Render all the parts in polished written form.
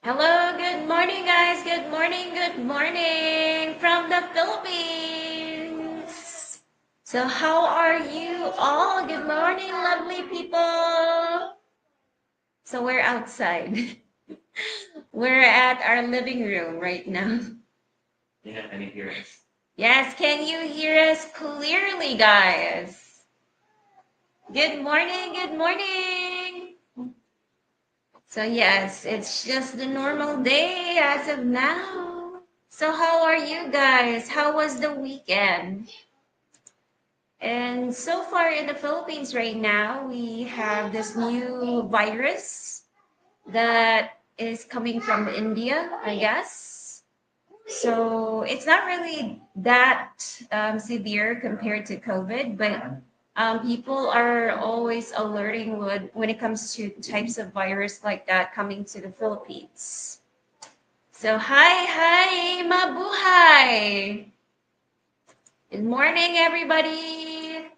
Hello, good morning, guys. Good morning from the Philippines. So, how are you all? Good morning, lovely people. So, we're outside. We're at our living room right now. Yeah, can you hear us? Yes, can you hear us clearly, guys? Good morning, good morning. So yes, it's just the normal day as of now. So how are you guys? How was the weekend? And so far in the Philippines right now, we have this new virus that is coming from India, I guess. So it's not really that severe compared to COVID, but people are always alerting when it comes to types of virus like that coming to the Philippines. So hi, mabuhay! Good morning, everybody!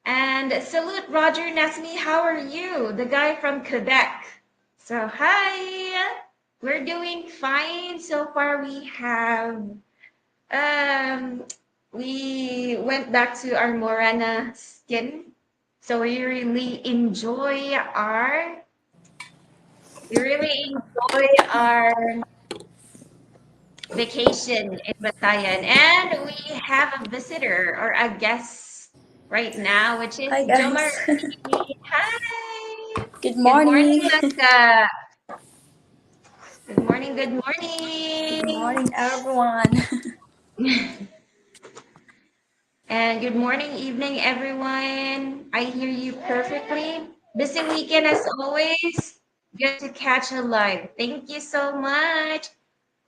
And salute Roger&Ismi, how are you? The guy from Quebec. So hi! We're doing fine. So far um we went back to our Morana skin. So we really enjoy our vacation in Batayan. And we have a visitor or a guest right now, which is Hi Jomar. guys. Hi. Good Good morning, morning. Langka. Good morning, good Good morning. morning everyone. And good morning, evening, everyone. I hear you perfectly. Busy weekend as always. Good to catch a live. Thank you so much.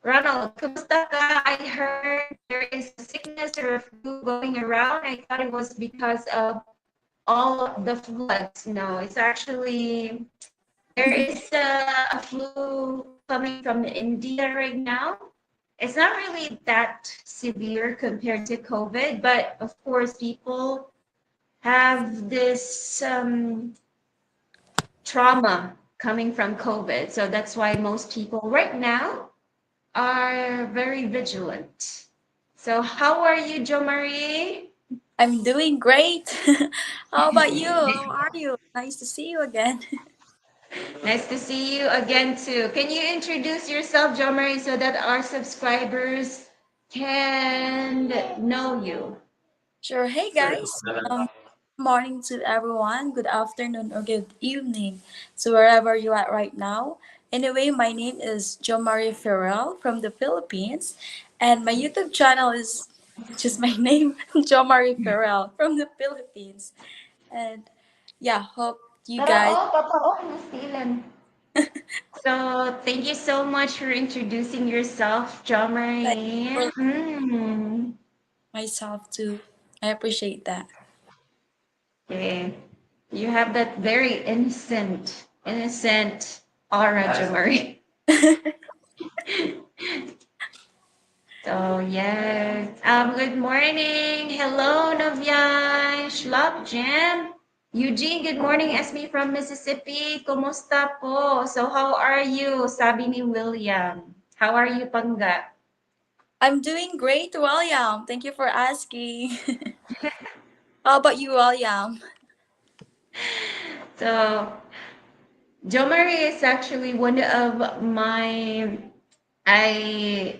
Ronald, kumusta ka? I heard there is a sickness or a flu going around. I thought it was because of all of the floods. No, it's actually, there is a flu coming from India right now. It's not really that severe compared to COVID, but of course, people have this trauma coming from COVID. So that's why most people right now are very vigilant. So, how are you, Jo Marie? I'm doing great. How about you? How are you? Nice to see you again. Nice to see you again, too. Can you introduce yourself, Jo Marie, so that our subscribers can know you? Sure. Hey guys. Morning to everyone. Good afternoon or good evening. So wherever you are right now. Anyway, my name is Jo Marie Farrell from the Philippines, and my YouTube channel is just my name, Jo Marie Farrell from the Philippines. And yeah, hope you guys. Totoo, Mustilan. So, thank you so much for introducing yourself, Jo Thank Marie. you for myself too. I appreciate that. Okay. You have that very innocent aura, Jo Marie. So yes. Good morning. Hello, Novyan. Shlop Jam. Eugene, good morning. Esme from Mississippi. Kumusta po? So how are you? Sabi ni William. How are you, Pangga? I'm doing great, William. Thank you for asking. How about you, William? So Jo Marie is actually one of my I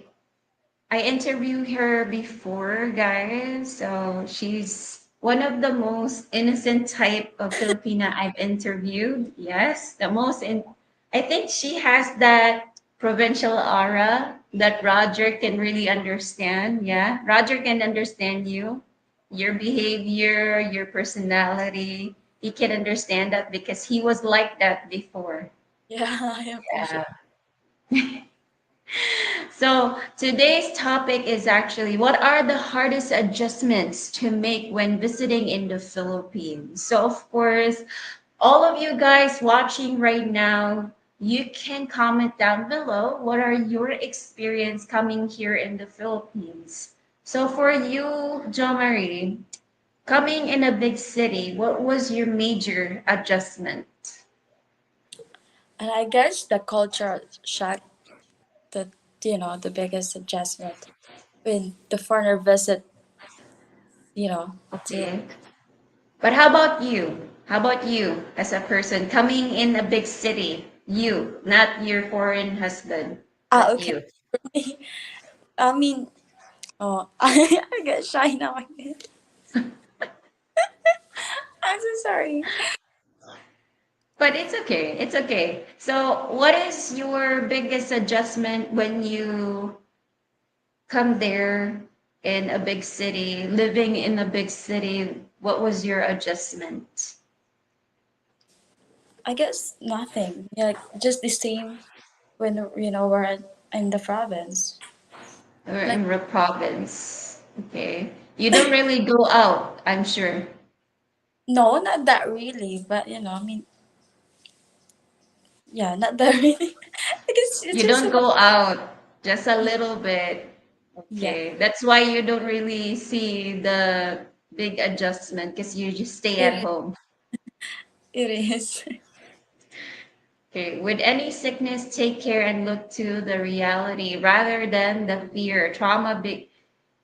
I interviewed her before, guys. So she's one of the most innocent type of Filipina I've interviewed. Yes, the most in. I think she has that provincial aura that Roger can really understand. Yeah, Roger can understand you, your behavior, your personality. He can understand that because he was like that before. Yeah, I appreciate. Yeah. So today's topic is actually what are the hardest adjustments to make when visiting in the Philippines? So of course, all of you guys watching right now, you can comment down below what are your experience coming here in the Philippines. So for you, Jo Marie, coming in a big city, what was your major adjustment? And I guess the culture shock, the the biggest adjustment when the foreigner visit, to Okay. But how about you? How about you as a person coming in a big city? You, not your foreign husband, but okay. you. I mean, oh, I get shy now. I'm so sorry. But it's okay. It's okay. So, what is your biggest adjustment when you come there in a big city, living in a big city? What was your adjustment? I guess nothing. Yeah, like, just the same when we're in the province. Or Like in the province? Okay. You don't really go out, I'm sure. no, not that really, but I mean, yeah, not that really. I guess it's You just don't go out just a little bit. yeah, Okay. That's why you don't really see the big adjustment because you just stay it at is. home. It is. Okay. With any sickness, take care and look to the reality rather than the fear.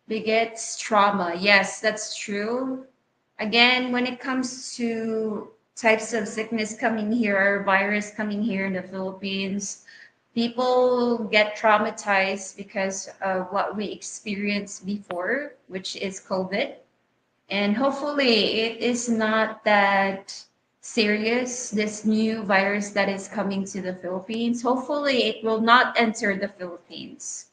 Begets trauma. Yes, that's true. Again, when it comes to types of sickness coming here or virus coming here in the Philippines, people get traumatized because of what we experienced before, which is COVID. And hopefully, it is not that serious, this new virus that is coming to the Philippines. Hopefully, it will not enter the Philippines.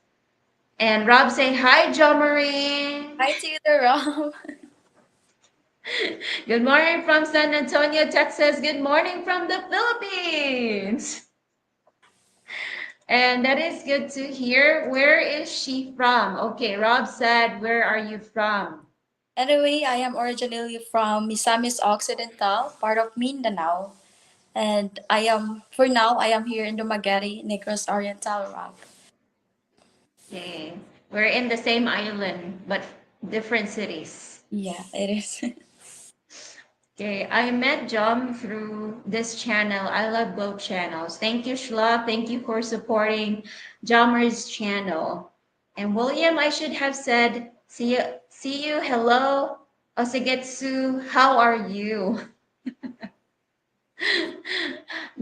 And Rob say, hi, Jo Marie. Hi to you, Rob. Good morning from San Antonio, Texas. Good morning from the Philippines. And that is good to hear. Where is she from? Okay, Rob said, where are you from? Anyway, I am originally from Misamis Occidental, part of Mindanao, and for now I am here in Dumaguete, Negros Oriental, Rob. Okay, we're in the same island, but different cities. Yeah, it is. Okay, I met John through this channel. I love both channels. Thank you, Shla. Thank you for supporting Jomer's channel. And William, I should have said, see you, hello, Osegetsu, how are you?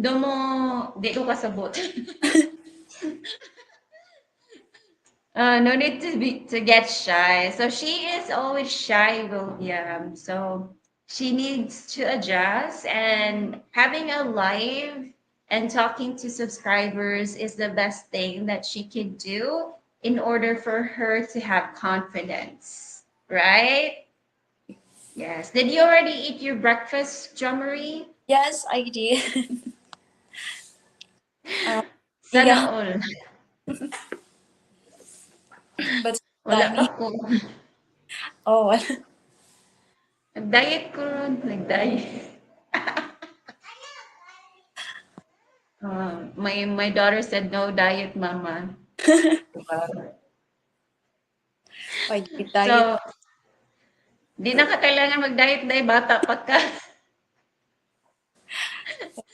Domo, di ko kasabot. No need to get shy. So she is always shy, William. So she needs to adjust, and having a live and talking to subscribers is the best thing that she can do in order for her to have confidence, right? Yes. Did you already eat your breakfast, Jo Marie? Yes, I did. Sana Yeah, all. but Wala pa timing. ko. Oh, Nag-diet ko ron. Nag-diet. My daughter said no diet, mama. why do you diet? So, di na ka kailangan mag-diet dahil bata pa ka.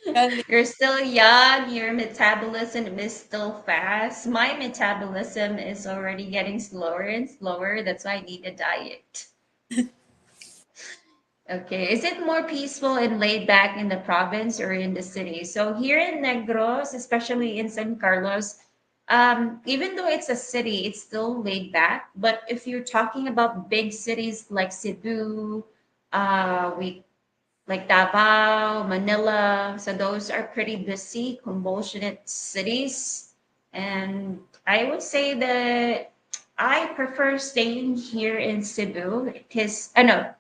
Galing. You're still young, your metabolism is still fast. My metabolism is already getting slower and slower. That's why I need a diet. Okay, is it more peaceful and laid back in the province or in the city? So here in Negros, especially in San Carlos, even though it's a city, it's still laid back. But if you're talking about big cities like Cebu, we like Davao, Manila, so those are pretty busy, convulsionate cities. And I would say that I prefer staying here in Cebu because I know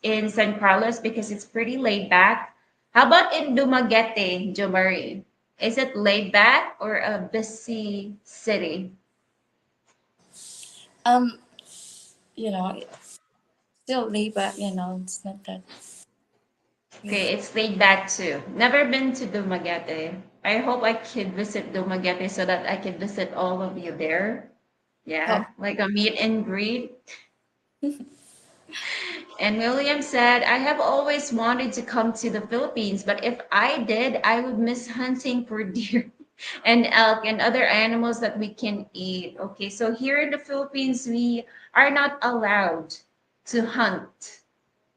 in San Carlos because it's pretty laid back. How about in Dumaguete, Jomari? Is it laid back or a busy city? Um, still laid back. It's not that. Yeah. Okay, it's laid back too. Never been to Dumaguete. I hope I could visit Dumaguete so that I can visit all of you there. Oh, Yeah, like a meet and greet. And William said, I have always wanted to come to the Philippines, but if I did, I would miss hunting for deer and elk and other animals that we can eat. Okay, so here in the Philippines, we are not allowed to hunt.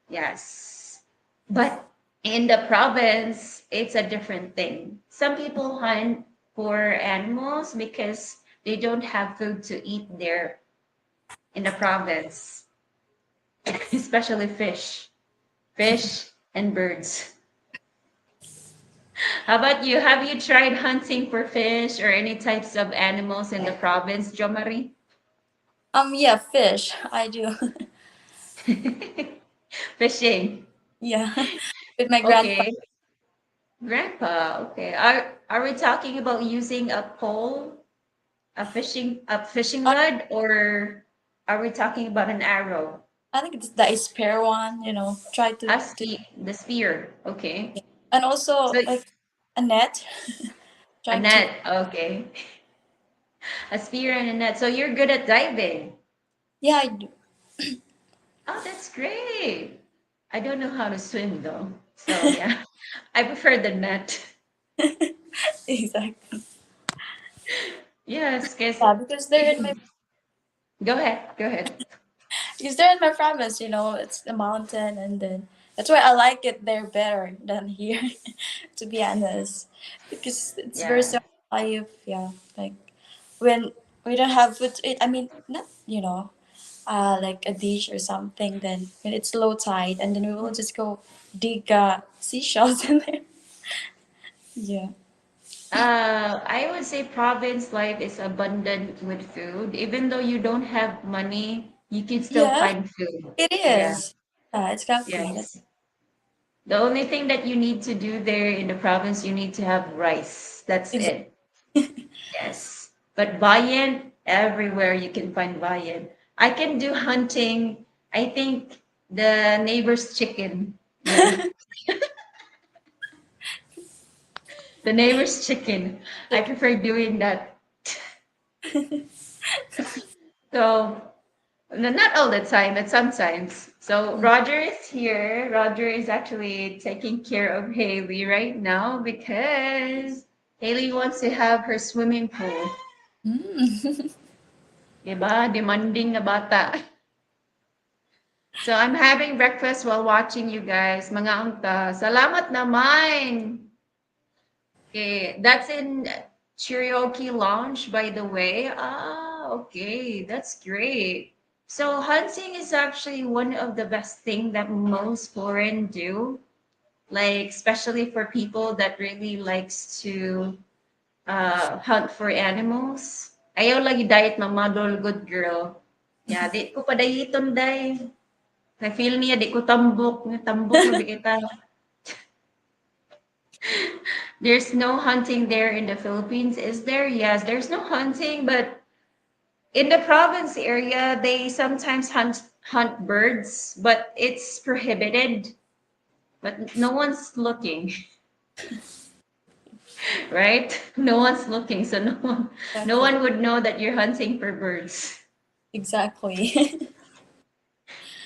Yes. But in the province, it's a different thing. Some people hunt for animals because they don't have food to eat there in the province, especially fish. Fish and birds. How about you? Have you tried hunting for fish or any types of animals in the province, Jo Marie? Yeah, fish. I do. Fishing. Yeah, with my grandpa. Okay. Grandpa, okay. Are we talking about using a pole, a fishing Uh, rod, or are we talking about an arrow? I think it's the spare one. Try to, The spear. Okay. and also So like a net. a Try to. net. Okay. A spear and a net. So you're good at diving. Yeah, I do. Oh, that's great. I don't know how to swim though. So yeah, I prefer the net. Exactly. Yes, because Yeah, because they're in my go ahead, go ahead. because they're in my province. It's the mountain, and then that's why I like it there better than here. To be honest, because it's very Yeah. safe. Yeah, like when we don't have food to eat. I mean, not like a dish or something. Then when it's low tide, and then we will just go dig seashells in there. Yeah. I would say province life is abundant with food. Even though you don't have money, you can still Yeah, find food. it Yeah. is. Yeah, exactly. That's Yes. The only thing that you need to do there in the province, you need to have rice. That's exactly. it. Yes. But viand, everywhere you can find viand. I can do hunting. I think the neighbor's chicken. Yeah. The neighbor's chicken. I prefer doing that. So, not all the time, but sometimes. So, Roger is here. Roger is actually taking care of Haley right now because Haley wants to have her swimming pool. Mm. Diba? Demanding na bata. So I'm having breakfast while watching you guys. Mga angka. Salamat naman. Okay, that's in Cherokee Lounge, by the way. Ah, okay, that's great. So hunting is actually one of the best thing that most foreign do. Like especially for people that really likes to hunt for animals. Ayaw lagi diet mamadol, good girl. Yeah, di ko pa dayiton day. I feel niya, di ko tambok. Tambok na di kita. There's no hunting there in the Philippines, is there? Yes, there's no hunting, but in the province area, they sometimes hunt birds, but it's prohibited. But no one's looking, right? No one's looking, so no Exactly. one would know that you're hunting for birds. Exactly.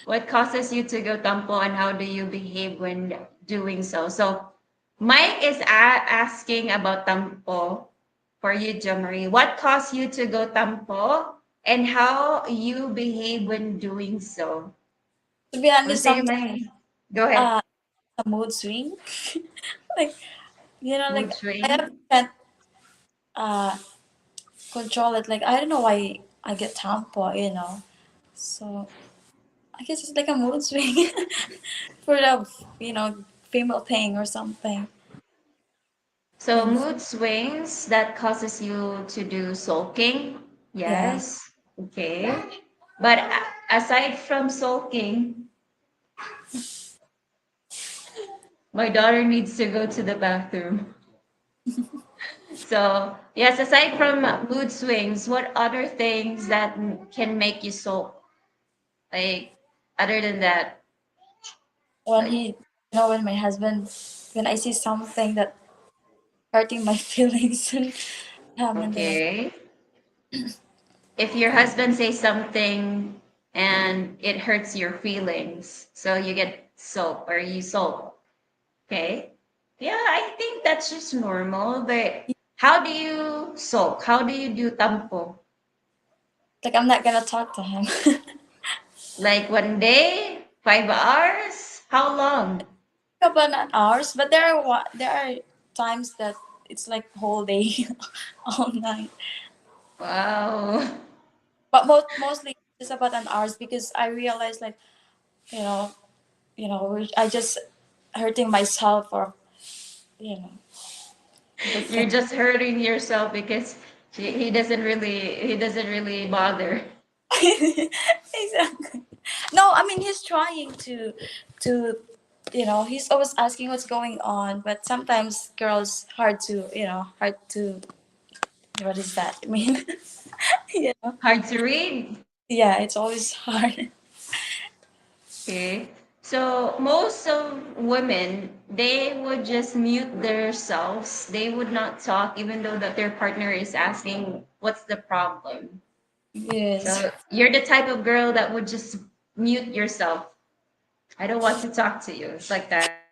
What causes you to go tampo, and how do you behave when doing so? So Mike is asking about tampo for you, Jamari. What caused you to go tampo and how you behave when doing so? To be Oh, honest, say sometimes Mike. Go ahead. uh, a mood swing. Like like Mood I swing. can't uh control it. Like I don't know why I get tampo. So I guess it's like a mood swing for the female thing or something. So And mood swings that causes you to do sulking. yeah, Yes. Okay. But aside from sulking, my daughter needs to go to the bathroom. So, yes, aside from mood swings, what other things that can make you sulk? Like, other than that, when like, when my husband, when I see something that hurting my feelings, and then okay. If your husband says something, and it hurts your feelings. So you get soap or you soap. Okay. Yeah, I think that's just normal. But how do you soap? How do you do tampo? Like I'm not gonna talk to him. Like 1 day, 5 hours? How long? Couple of hours, but there are times that it's like whole day, all night. Wow. But mostly it's about an hours because I realized like you know I just hurting myself or you know the thing. You're just hurting yourself because he doesn't really bother. Exactly. No, I mean he's trying to he's always asking what's going on, but sometimes girls hard to what does that mean? Yeah. Hard to read. Yeah, it's always hard. Okay. So most of women, they would just mute themselves. They would not talk even though that their partner is asking what's the problem. Yes. So you're the type of girl that would just mute yourself. I don't want to talk to you. It's like that.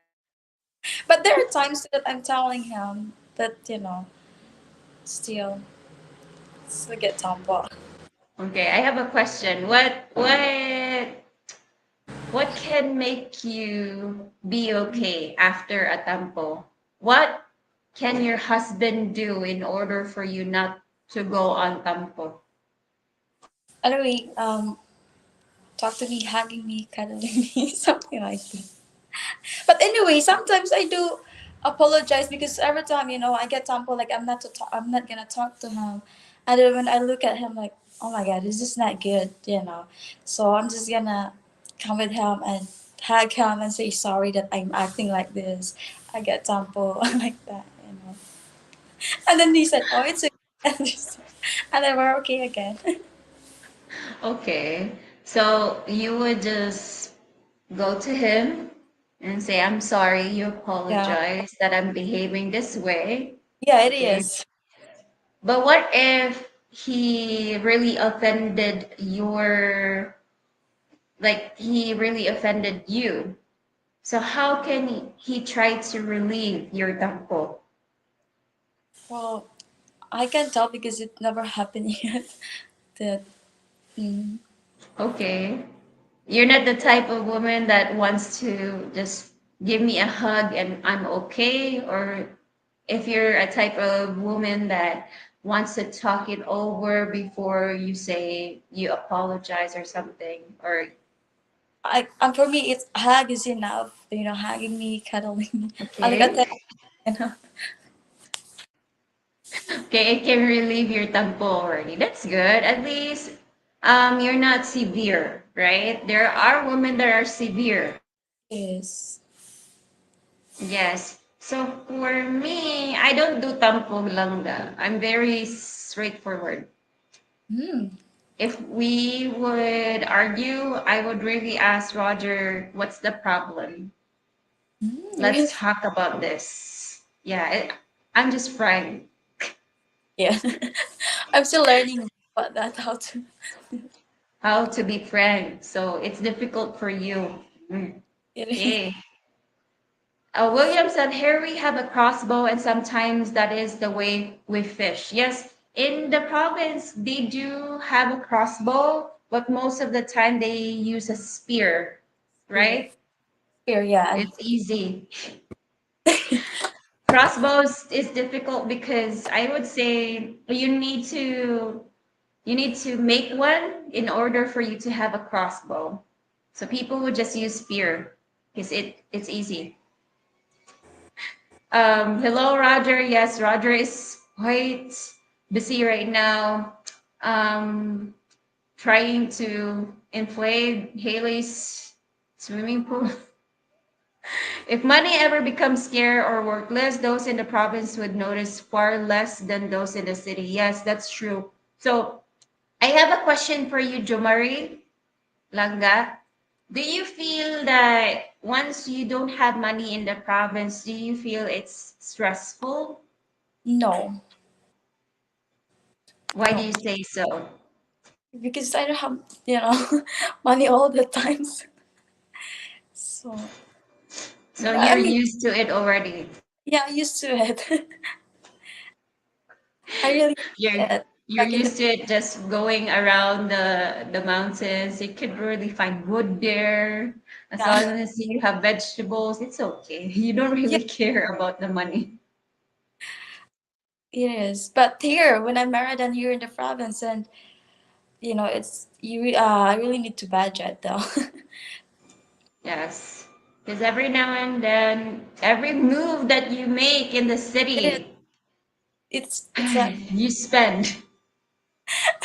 But there are times that I'm telling him that, still get tampo. Okay, I have a question. What can make you be okay after a tampo? What can your husband do in order for you not to go on tampo? Anyway, talk to me, hugging me, cuddling me, something like that. But anyway, sometimes I do apologize because every time I get tampo, like I'm not gonna talk to him, and then when I look at him, like, oh my god, this is not good. So I'm just gonna come with him and hug him and say sorry that I'm acting like this. I get tampo like that. And then he said, "Oh, it's okay," and then we're okay again. Okay. So you would just go to him and say, I'm sorry, you Yeah, apologize that I'm behaving this way. yeah, it Okay. is. But what if he really offended he really offended you? So how can he try to relieve your tampo? Well, I can tell because it never happened yet. That mm, Okay. You're not the type of woman that wants to just give me a hug and I'm okay, or if you're a type of woman that wants to talk it over before you say you apologize or something, or for me, it's hug is enough. Hugging me, cuddling me. I like okay, that. okay, it can relieve your tampo already. That's good. At least you're not severe, right? There are women that are severe. Yes. Yes. So for me, I don't do tampog langga. I'm very straightforward. Mm. If we would argue, I would really ask Roger, what's the problem? Mm, really? Let's talk about this. Yeah, I'm just frank. Yeah. I'm still learning about that. How to. How to be frank. So it's difficult for you. Mm. It is. Okay. William said, here we have a crossbow, and sometimes that is the way we fish. Yes, in the province, they do have a crossbow, but most of the time they use a spear, Here. right? Here, yeah. It's easy. Crossbows is difficult because I would say you need to make one in order for you to have a crossbow. So people would just use spear because it's easy. Hello, Roger. Yes, Roger is quite busy right now, um, trying to inflate Haley's swimming pool. If money ever becomes scarce or worthless, those in the province would notice far less than those in the city. Yes, that's true. So I have a question for you, Jomari Langa. Do you feel that once you don't have money in the province, do you feel it's stressful? No. Why do No. you say so? because I don't have, money all the times. So, So I you're mean, used to it already. yeah, I used to it. I really used You're it you're back in the. used to it just going around the mountains. You could really find wood there. As Yeah, long as you have vegetables, it's okay. You don't yeah, really care about the money. it is. But here, when I'm married and here in the province, and it's I really need to budget though. Yes. Because every now and then, every move that you make in the It is. city, It's like you spend.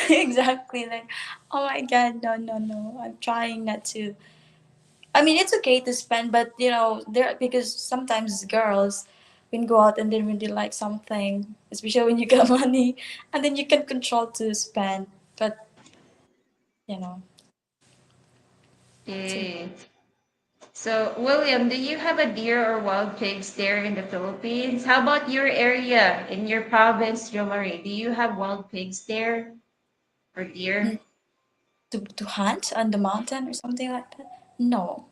exactly like, oh my god, no, no, no. I'm trying not to. I mean, it's okay to spend, but there because sometimes girls when go out and then when they like something, especially when you got money, and then you can control to spend. But you know, so Okay. So, William, do you have a deer or wild pigs there in the Philippines? How about your area in your province, Jo Marie? Do you have wild pigs there or mm, deer? to hunt on the mountain or something like that. No.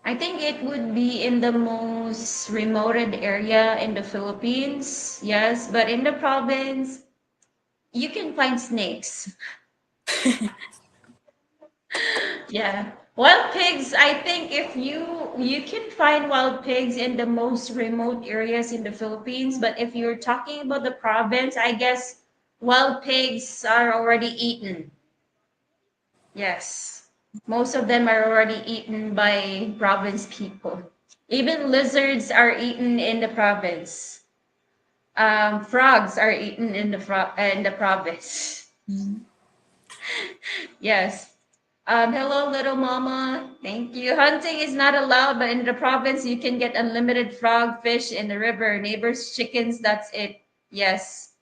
I think it would be in the most remoted area in the Philippines. Yes, but in the province, you can find snakes. Yeah. Wild pigs, I think if you can find wild pigs in the most remote areas in the Philippines, but if you're talking about the province, I guess wild pigs are already eaten. Yes. Most of them are already eaten by province people. Even lizards are eaten in the province. Frogs are eaten in in the province. Mm. Yes. Hello, little mama. Thank you. Hunting is not allowed, but in the province, you can get unlimited frog, fish in the river. Neighbors' chickens, that's it. Yes.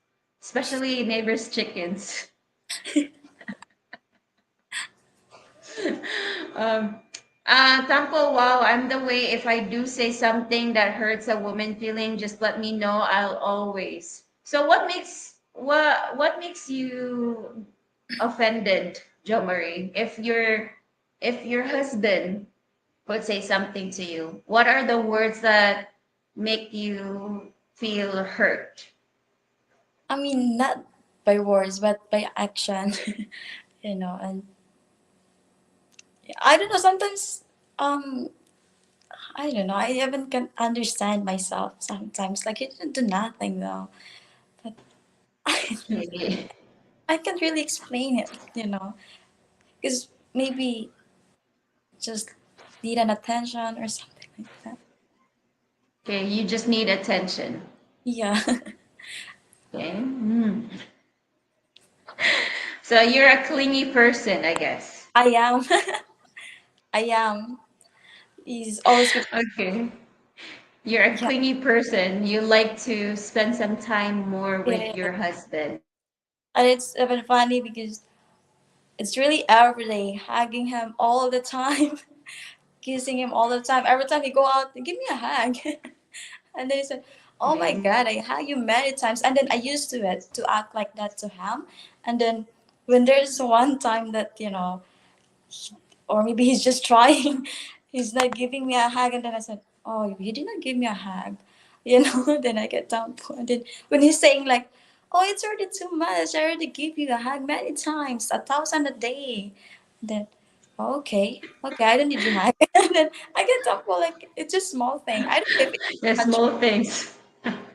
Especially neighbors' chickens. Um, Tampo, wow, I'm the way. If I do say something that hurts a woman feeling, just let me know. I'll always. So what makes you offended, Jo Marie? If your husband would say something to you, what are the words that make you feel hurt? I mean, not by words, but by action. And I don't know. Sometimes, um, I don't know. I even can understand myself sometimes. Like, you didn't do nothing though, but Okay. I can't really explain it. Because maybe just need an attention or something like that. Okay, you just need attention. Yeah, Okay. So you're a clingy person, I guess. I am. I am. He's always with. Okay. You're a Yeah, clingy person. You like to spend some time more it with is. your husband. And it's even funny because it's really every day, hugging him all the time, kissing him all the time. Every time he go out, give me a hug. And then he said, "Oh my Okay. God, I hug you many times." And then I used to it to act like that to him. And then when there's one time that or maybe he's just trying, he's not giving me a hug, and then I said, "Oh, you did not give me a hug," Then I get down. And then when he's saying like, "Oh, it's already too much. I already give you a hug many times, 1,000 a day." Then, okay, okay, I don't need your hug. And then I get down for like it's just small thing. I don't know if it's The much. small things.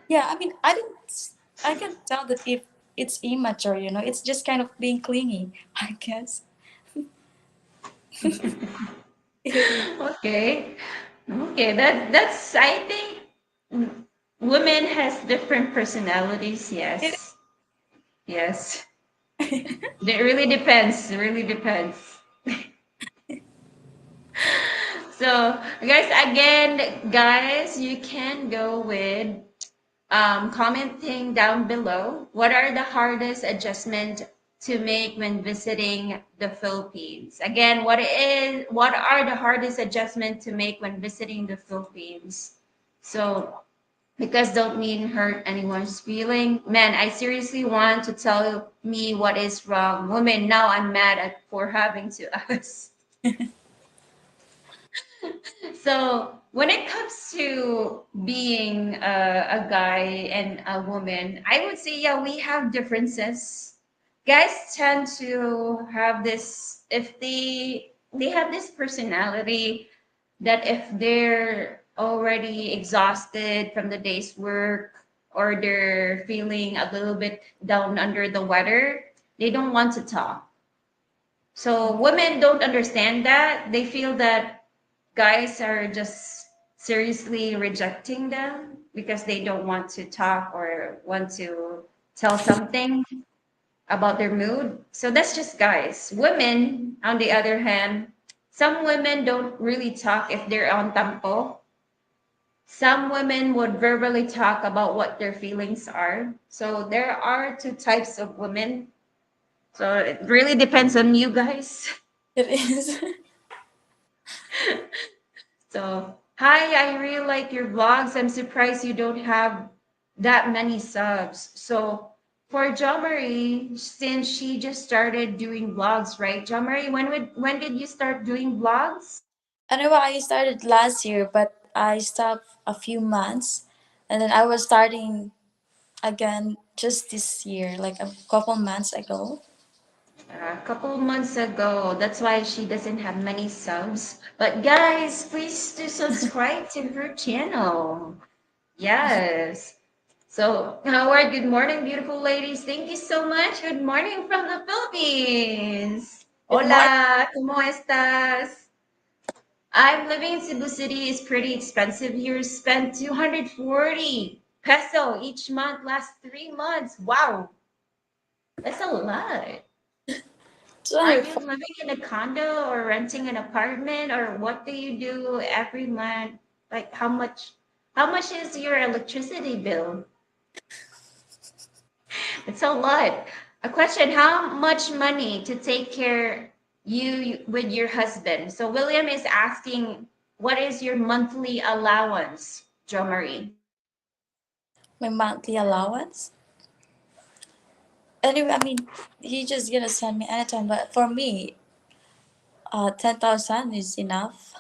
Yeah, I mean, I didn't. I can tell that if it's immature, it's just kind of being clingy. I guess it is. Okay. Okay. That's I think women has different personalities. It Yes. Yes. It really depends. It really depends. So, guys, you can go with commenting down below. What are the hardest adjustment to make when visiting the Philippines? Again, what are the hardest adjustment to make when visiting the Philippines? So because don't mean hurt anyone's feeling. Man, I seriously want to tell me what is wrong. Women, now I'm mad at for having to ask. So when it comes to being a guy and a woman, I would say yeah, we have differences. Guys tend to have this if they have this personality that if they're already exhausted from the day's work or they're feeling a little bit down under the weather, they don't want to talk. So women don't understand that. They feel that guys are just seriously rejecting them because they don't want to talk or want to tell something about their mood. So that's just guys. Women, on the other hand, some women don't really talk if they're on tampo. Some women would verbally talk about what their feelings are. So there are two types of women. So it really depends on you guys. It is. So, hi, I really like your vlogs. I'm surprised you don't have that many subs. So, for Jo Marie, since she just started doing vlogs, right? Jo Marie, when did you start doing vlogs? I know I started last year, but I stopped a few months, and then I was starting again just this year, like a couple months ago. A couple months ago. That's why she doesn't have many subs. But guys, please do subscribe to her channel. Yes. So, Howard, good morning, beautiful ladies. Thank you so much. Good morning from the Philippines. Good morning. Hola, ¿cómo estás? I'm living in Cebu City. It's pretty expensive here. Spent 240 peso each month last 3 months. Wow, that's a lot. Are you 204. living in a condo or renting an apartment or what do you do every month? Like how much is your electricity bill? It's a lot. A question, how much money to take care you with your husband? So William is asking, what is your monthly allowance, Jo Marie? My monthly allowance. Anyway, I mean, he just gonna send me anytime, but for me, 10,000 is enough.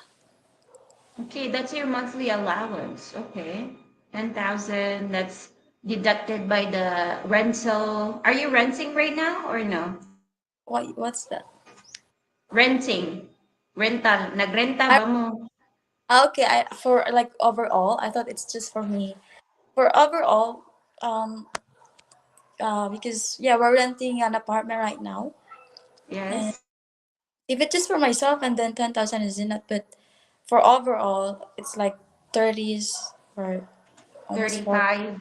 Okay, that's your monthly allowance. Okay. 10,000, that's deducted by the rental. Are you renting right now or no? What's that? Renting. Rental. Nagrenta I, ba mo? okay, I for like overall, I thought it's just for me. For overall, um, because yeah, we're renting an apartment right now, and Yes. if it's just for myself, and then 10,000 is enough. But for overall, it's like 30s or almost 40. 35.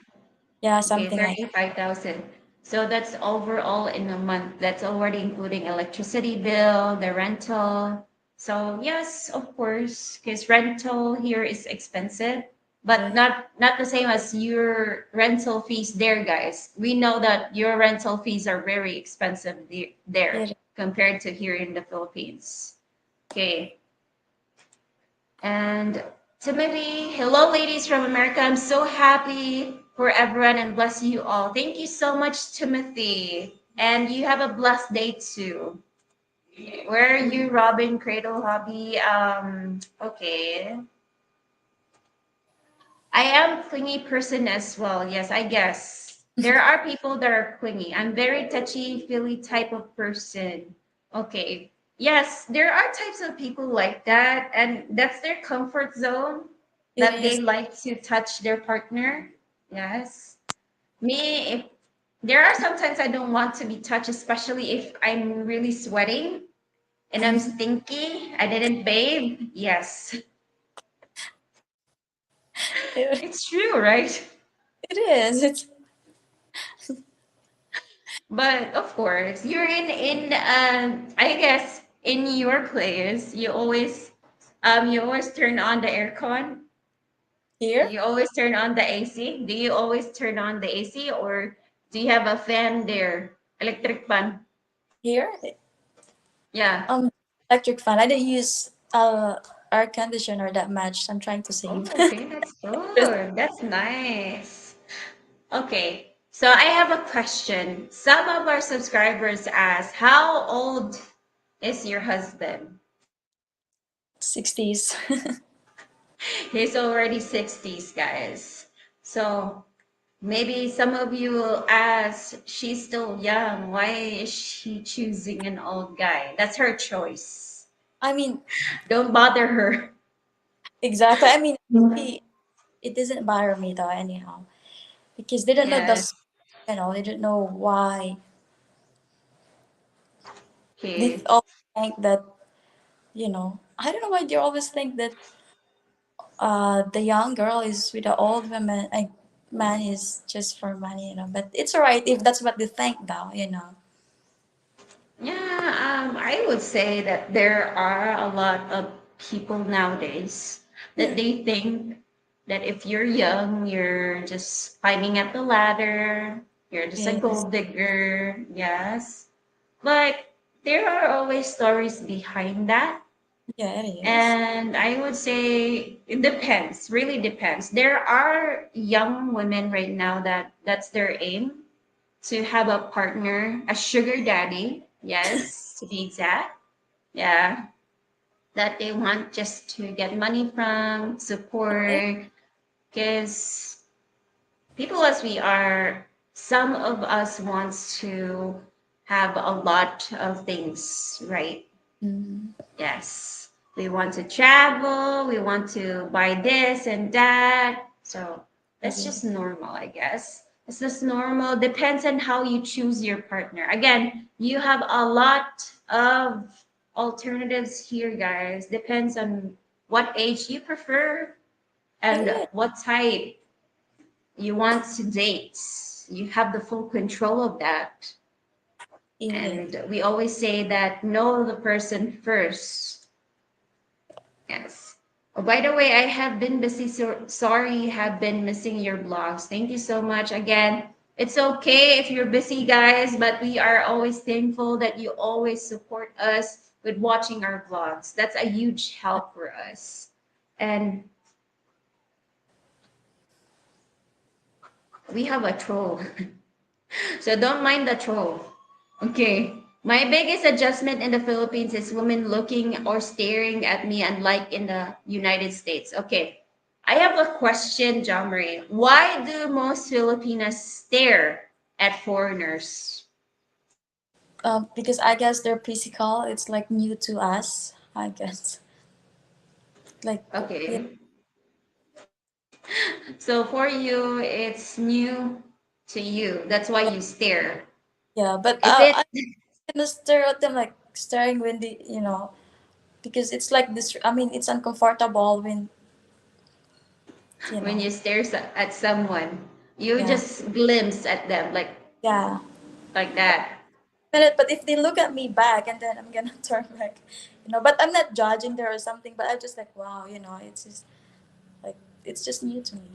Yeah, Okay, something like 35,000. So that's overall in a month. That's already including electricity bill, the rental. So yes, of course, because rental here is expensive, but that. not the same as your rental fees there, guys. We know that your rental fees are very expensive there It, compared to here in the Philippines. Okay. And Timothy, hello, ladies from America. I'm so happy for everyone and bless you all. Thank you so much, Timothy. And you have a blessed day too. Where are you, Robin Cradle Hobby? Okay. I am clingy person as well. Yes, I guess. There are people that are clingy. I'm very touchy feely type of person. Okay. Yes, there are types of people like that, and that's their comfort zone it that they is. like to touch their partner. Yes. Me, if there are sometimes I don't want to be touched, especially if I'm really sweating and I'm Mhm. stinky. I didn't bathe. Yes. It, It's true, right? it is. It's But of course, you're in I guess in your place, you always turn on the aircon. here, You always turn on the AC. Do you always turn on the AC or do you have a fan there? Electric fan. here. Yeah. Um, electric fan. I don't use. air conditioner that matched. I'm trying to save. Oh, okay, that's Just good. That's nice. Okay, so I have a question. Some of our subscribers ask, how old is your husband? 60s. He's already 60s, guys. So maybe some of you will ask, she's still young. Why is she choosing an old guy? That's her choice. I mean, Don't bother her. exactly. I mean, it doesn't bother me though, anyhow, because they don't know the, Yes. they don't know why. They Okay. all think that, I don't know why they always think that the young girl is with the old woman, man is just for money, But it's alright if that's what they think, though. Yeah, I would say that there are a lot of people nowadays that Yeah. they think that if you're young, you're just climbing up the ladder, you're just a Yes. gold digger, yes. But there are always stories behind that. Yeah, it is. And I would say it depends, really depends. There are young women right now that that's their aim to have a partner, a sugar daddy, yes, to be exact. Yeah, that they want just to get money from, Okay. support, because people as we are, some of us wants to have a lot of things, right? Mm, Yes. We want to travel, we want to buy this and that. So that's agree. just normal, I guess. It's just normal. Depends on how you choose your partner. Again, you have a lot of alternatives here, guys. Depends on what age you prefer It and is. what type you want to date. You have the full control of that. It is. And we always say that know the person first. Yes. Oh, by the way, I have been busy. So sorry, have been missing your blogs. Thank you so much again. It's okay if you're busy, guys, but we are always thankful that you always support us with watching our vlogs. That's a huge help for us. And we have a troll. So don't mind the troll. Okay. My biggest adjustment in the Philippines is women looking or staring at me, unlike in the United States. Okay. I have a question, John Marie. Why do most Filipinas stare at foreigners? Because I guess they're physical. It's like new to us, I guess. Like, yeah, Okay. So for you, it's new to you. That's why you stare. yeah. But Is it I'm gonna stare at them like staring when because it's like this. I mean, it's uncomfortable when you when know. you stare at someone? You Yeah, just glimpse at them yeah. like that. But if they look at me back, and then I'm gonna turn back, But I'm not judging there or something. But I just like, wow, it's just like it's just new to me.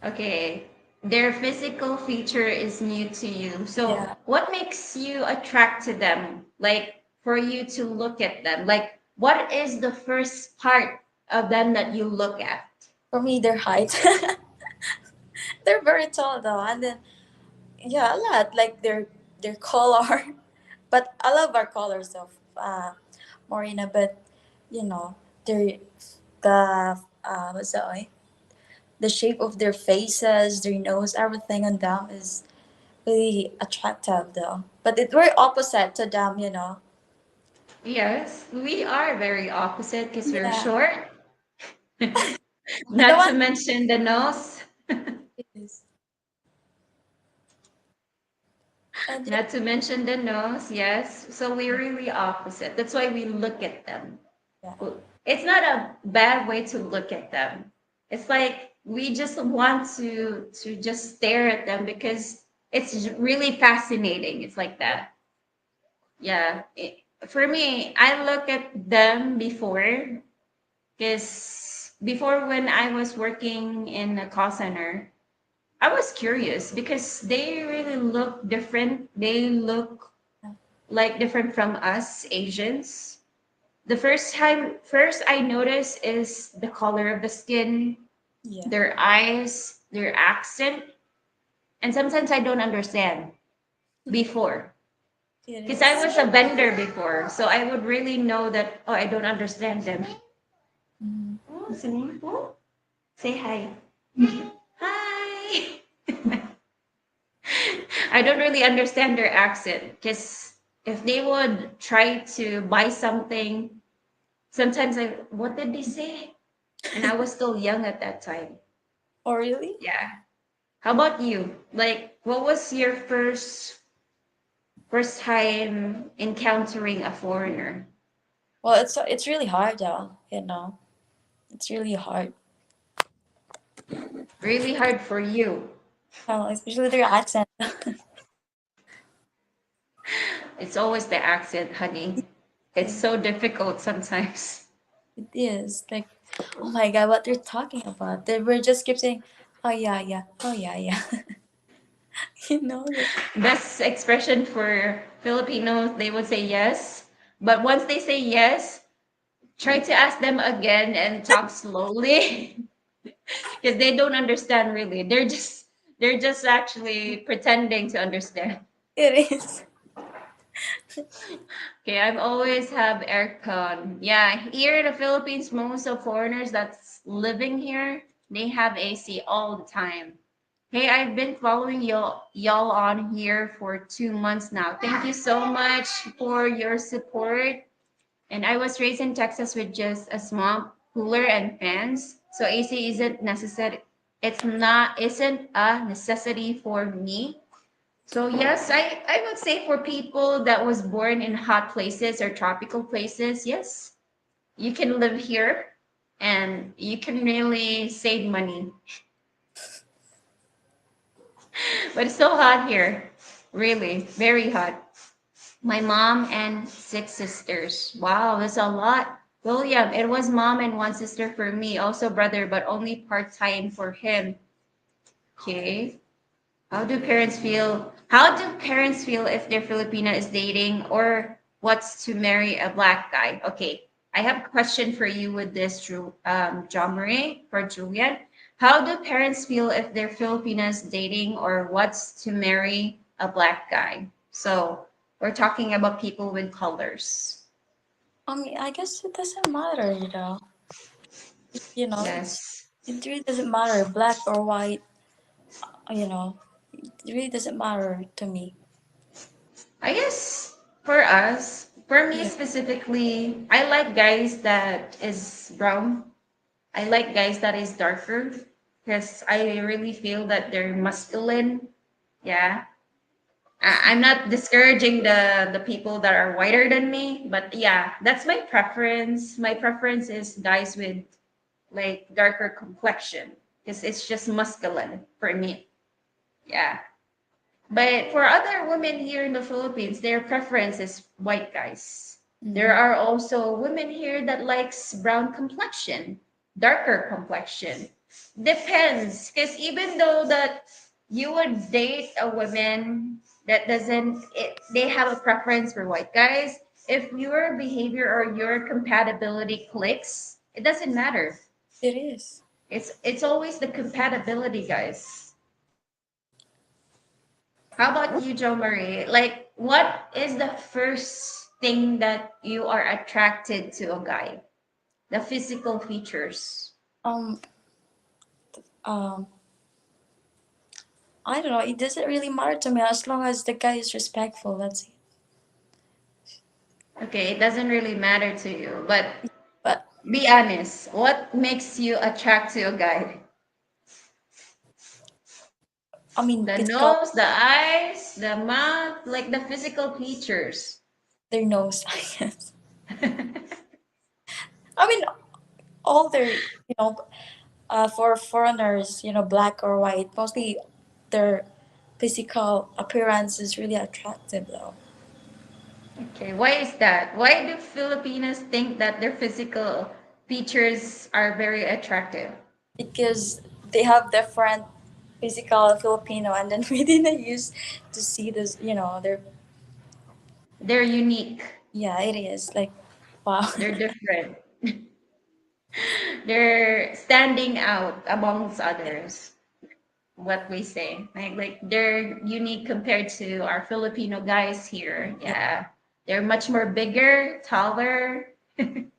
Okay. Their physical feature is new to you. So, Yeah, what makes you attract to them? Like, for you to look at them? Like, what is the first part of them that you look at? for me, their height. They're very tall though, and then yeah, a lot like their color. But I love our colors of Morena. But you know, their the what's that? The shape of their faces, their nose, everything on them is really attractive though. But it's very opposite to them. Yes, we are very opposite because we're Yeah. short. And the Not to one mention the nose. is and yeah, Not to mention the nose, yes. So we're really opposite. That's why we look at them. yeah. It's not a bad way to look at them. It's like we just want to just stare at them because it's really fascinating. It's like that. Yeah. For me, I look at them before because before when I was working in a call center, I was curious because they really look different. They look like different from us Asians. the first I notice is the color of the skin, Yeah, their eyes, their accent, and sometimes I don't understand before. it Because I is. was a vendor before, so I would really know that, oh, I don't understand them. Mhm. What's the name? Oh, say hi. Hi. I don't really understand their accent because if they would try to buy something, sometimes I, what did they say? And I was still young at that time. Oh, really? Yeah. How about you? Like, what was your first time encountering a foreigner? Well, it's really hard, though. You know, it's really hard. Really hard for you. Especially their accent. It's always the accent, honey. It's it so difficult sometimes. is like, oh my god, what they're talking about? They were just keep saying, oh yeah, yeah, oh yeah, yeah. You know, like Best expression for Filipinos, they would say yes. But once they say yes, try to ask them again and talk slowly because they don't understand really. They're just actually pretending to understand. it is. Okay, I've always have aircon. Yeah, here in the Philippines, most of foreigners that's living here, they have AC all the time. Hey, I've been following y'all on here for 2 months now. Thank you so much for your support. And I was raised in Texas with just a small cooler and fans, so AC isn't necessary. It's not isn't a necessity for me. So yes, I would say for people that was born in hot places or tropical places, yes, you can live here and you can really save money. But it's so hot here. Really, very hot. My mom and 6 sisters. Wow, that's a lot. William, it was mom and one sister for me, also brother, but only part-time for him. Okay. How do parents feel if their Filipina is dating or wants to marry a black guy? Okay, I have a question for you with this, John Marie, for Julian. How do parents feel if their Filipina is dating or wants to marry a black guy? So we're talking about people with colors. I mean, I guess it doesn't matter, you know. You know, Yes. it really doesn't matter, black or white. You know, it really doesn't matter to me. I guess for us, for me Yeah, specifically, I like guys that is brown. I like guys that is darker because I really feel that they're masculine. Yeah. I'm not discouraging the people that are whiter than me, but yeah, that's my preference. My preference is guys with like darker complexion because it's just masculine for me. Yeah. But for other women here in the Philippines, their preference is white guys. There mm-hmm. are also women here that likes brown complexion, darker complexion. Depends, because even though that you would date a woman that they have a preference for white guys. If your behavior or your compatibility clicks, it doesn't matter. It is. It's always the compatibility, guys. How about you, Joe Marie? Like, what is the first thing that you are attracted to a guy? The physical features. Um, um, I don't know. It doesn't really matter to me as long as the guy is respectful. That's it. Okay, it doesn't really matter to you, but But be honest. What makes you attract to a guy? I mean, The physical, nose, the eyes, the mouth, like the physical features. their nose, I guess. I mean, all their, for foreigners, black or white, mostly their physical appearance is really attractive, though, Okay, why is that? Why do Filipinos think that their physical features are very attractive? because they have different physical Filipino, and then we didn't used to see this, their They're unique. yeah, it is like Wow. They're different. They're standing out amongst others. What we say, like they're unique compared to our Filipino guys here. Yeah. Yeah, they're much more bigger, taller. I'm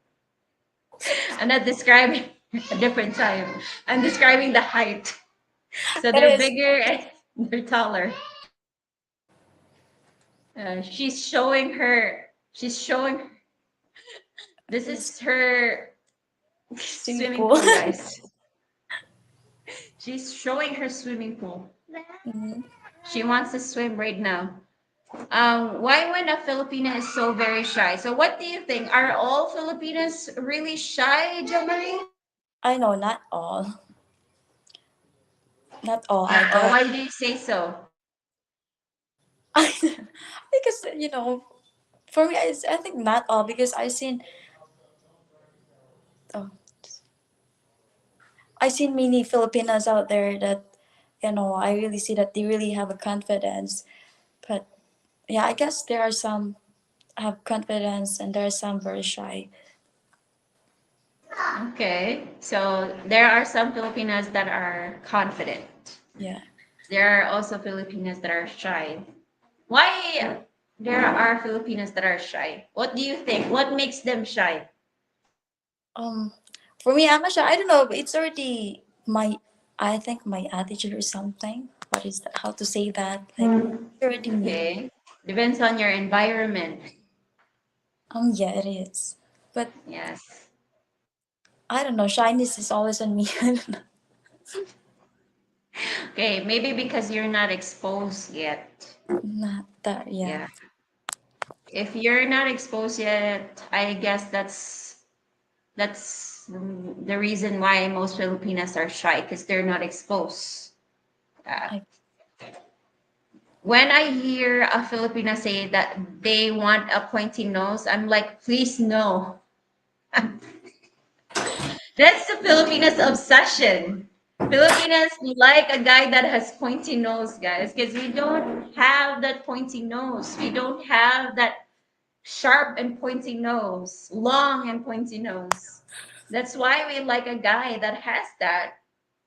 not describing a different time. I'm describing the height. So It they're is. bigger and they're taller. She's showing her. She's showing. This It's is her swimming swimming pool. pool, guys. She's showing her swimming pool. Mhm. She wants to swim right now. Why when a Filipina is so very shy? So what do you think? Are all Filipinas really shy, Jamari? I know not all. Not all, I Not all. guess. Why do you say so? Because for me, I think not all because oh, I seen many Filipinas out there that I really see that they really have a confidence. But yeah, I guess there are some have confidence and there are some very shy. Okay. So there are some Filipinas that are confident. Yeah. There are also Filipinas that are shy. Why there are Filipinas that are shy? What do you think? What makes them shy? Um, for me, I'm not sure. I don't know. It's already I think my attitude or something. What is that? How to say that? Like, it's already me. Okay. Depends on your environment. Yeah, it is. But Yes. I don't know. Shyness is always on me. I don't know. Okay, maybe because you're not exposed yet. Not that. Yeah. Yeah. If you're not exposed yet, I guess that's the reason why most Filipinas are shy because they're not exposed. Uh, I. when I hear a Filipina say that they want a pointy nose, I'm like, please no. That's the Filipinas obsession. Filipinas like a guy that has pointy nose, guys, because we don't have that pointy nose. We don't have that sharp and pointy nose, long and pointy nose. That's why we like a guy that has that.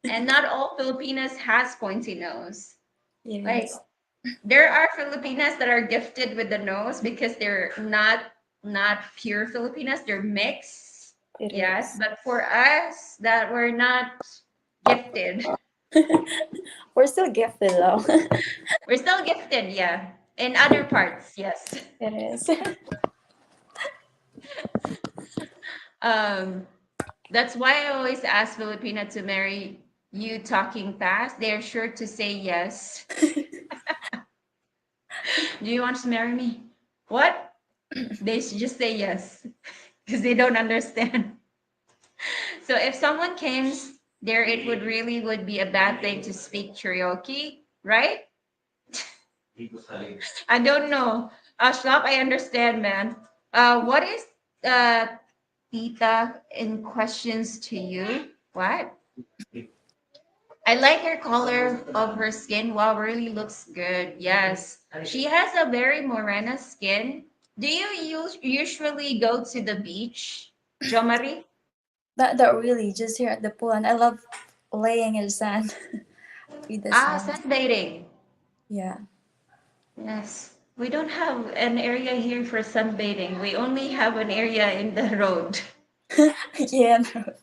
And not all Filipinas has pointy nose. Like Yes. there are Filipinas that are gifted with the nose because they're not pure Filipinas, they're mixed. It Yes, is. but for us that we're not gifted, We're still gifted though. we're still gifted, yeah. In other parts, yes. It is. Um, that's why I always ask Filipina to marry you talking fast. They're sure to say yes. Do you want to marry me? What? They should just say yes because they don't understand. So if someone came there, it would really would be a bad thing to speak karaoke, right? I don't know. Ashraf, I understand, man. What is Tita in questions to you? What? I like her color of her skin. Wow, really looks good. Yes. She has a very morena skin. Do you usually go to the beach, Jo Marie? That really just here at the pool, and I love laying in the sand with the Ah, sand. sunbathing. Yeah. Yes. We don't have an area here for sunbathing. We only have an area in the road. Yeah. No.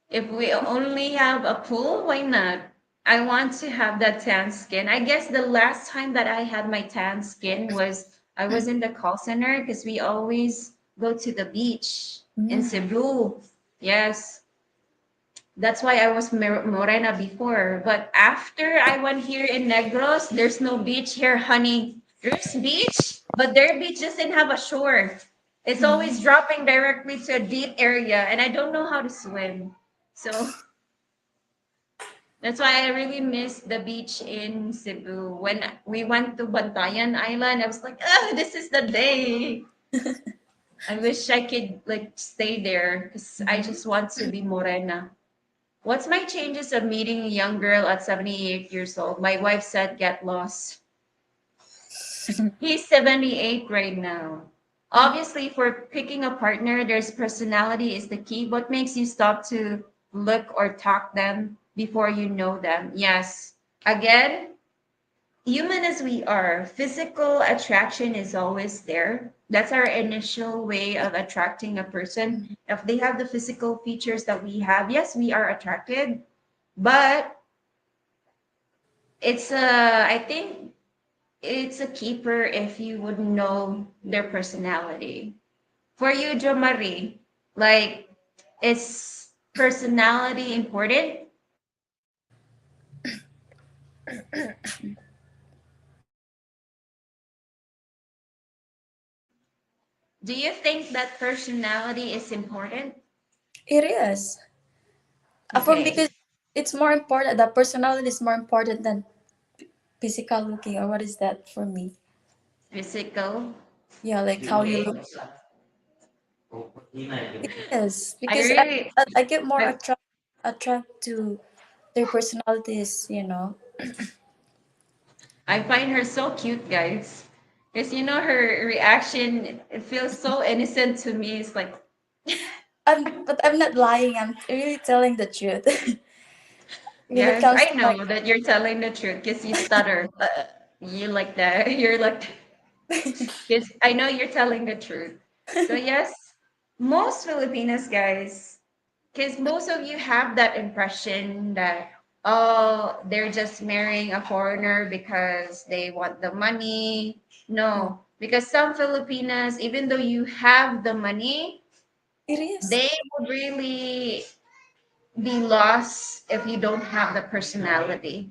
If we only have a pool, why not? I want to have that tan skin. I guess the last time that I had my tan skin was I was in the call center because we always go to the beach in Mm. Cebu. Yes, that's why I was morena before. But after I went here in Negros, there's no beach here, honey. There's beach, but their beach doesn't have a shore. It's always Mm. dropping directly to a deep area, and I don't know how to swim. So that's why I really miss the beach in Cebu. When we went to Bantayan Island, I was like, oh, this is the day. I wish I could like stay there because I Mhm. just want to be morena. What's my changes of meeting a young girl at 78 years old? My wife said get lost. He's 78 right now. Obviously, for picking a partner, there's personality is the key. What makes you stop to look or talk them before you know them? Yes. Again, human as we are, physical attraction is always there. That's our initial way of attracting a person. If they have the physical features that we have, yes, we are attracted. But I think it's a keeper if you would know their personality. For you, Jo Marie, like, is personality important? Do you think that personality is important? It is. For Okay, because it's more important. The personality is more important than physical looking, or what is that for me? physical. Yeah, like how you look. Okay. It is I because really, I get more I, attract to their personalities. You know, I find her so cute, guys. Because her reaction, it feels so innocent to me. It's like, I'm not lying. I'm really telling the truth. When it yes, comes I to my know that you're telling the truth because you stutter. You like that. You're like, because I know you're telling the truth. So, yes, most Filipinos, guys, because most of you have that impression that, oh, they're just marrying a foreigner because they want the money. No, because some Filipinas, even though you have the money, it is. they would really be lost if you don't have the personality.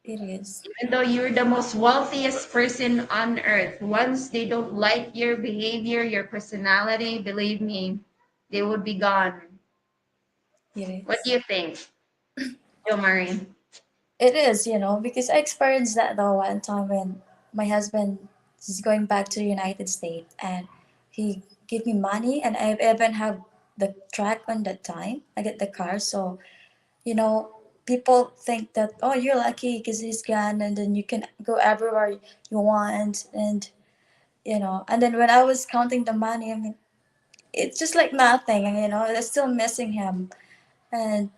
It is. Even though you're the most wealthiest person on earth, once they don't like your behavior, your personality, believe me, they would be gone. It What do is. you think, Jo Marie? It is, because I experienced that the one time when my husband is going back to the United States and he gave me money and I even have the track on that time. I get the car. So, you know, people think that, oh, you're lucky because he's gone and then you can go everywhere you want. And then when I was counting the money, I mean, it's just like nothing. And, I'm still missing him. And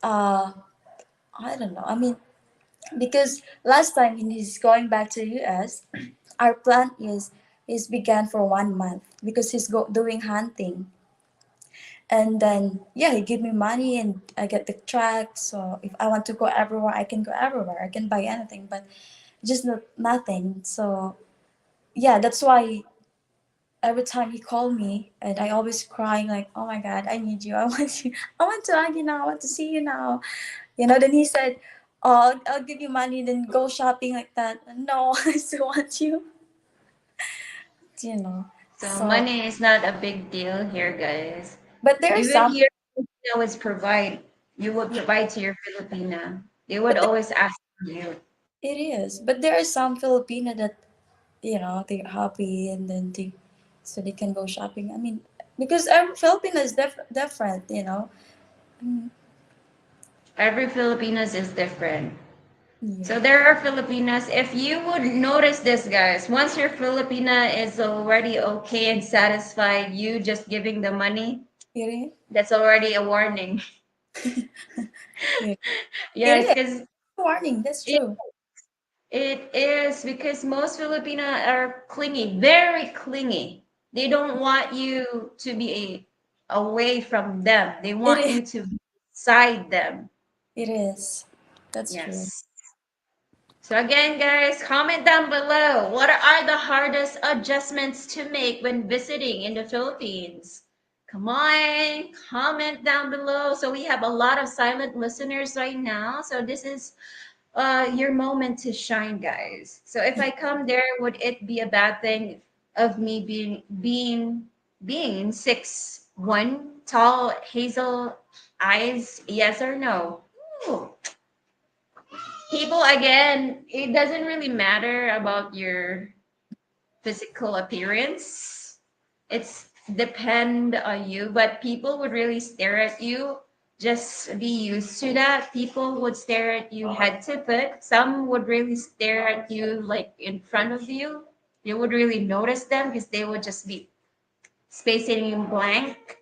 uh, I don't know. I mean, because last time when he's going back to the US, our plan is began for 1 month because he's doing hunting, and then yeah, he give me money and I get the track. So if I want to go everywhere, I can go everywhere. I can buy anything, but just nothing. So yeah, that's why every time he called me, and I always crying like, "Oh my God, I need you. I want you. I want to hug you now. I want to see you now." Then he said, "Oh, I'll give you money, then go shopping like that." No, I still want you. you know. So So, money is not a big deal here, guys. but there are Even some. here, Filipino is provide. You would Yeah, provide to your Filipina. They would but always ask you. it is. But there are some Filipino that they're happy and then so they can go shopping. I mean, because every Filipino is different. Mm, Every Filipinas is different. yeah, So there are Filipinas. If you would notice this, guys, once your Filipina is already okay and satisfied, you just giving the money, it is. that's already a warning. Yeah. It Yes, is. because Warning. That's it, true. it is because most Filipina are clingy, very clingy. They don't want you to be away from them. They It want is. you to be beside them. It is. That's true. Yes. So again, guys, comment down below. What are the hardest adjustments to make when visiting in the Philippines? Come on, comment down below. So we have a lot of silent listeners right now. So this is your moment to shine, guys. So if I come there, would it be a bad thing of me being 6'1", tall, hazel eyes? Yes or no? Ooh. People, again, it doesn't really matter about your physical appearance. It's depend on you, but people would really stare at you. Just be used to that. People would stare at you head to foot. Some would really stare at you like in front of you. You would really notice them because they would just be spacing in blank.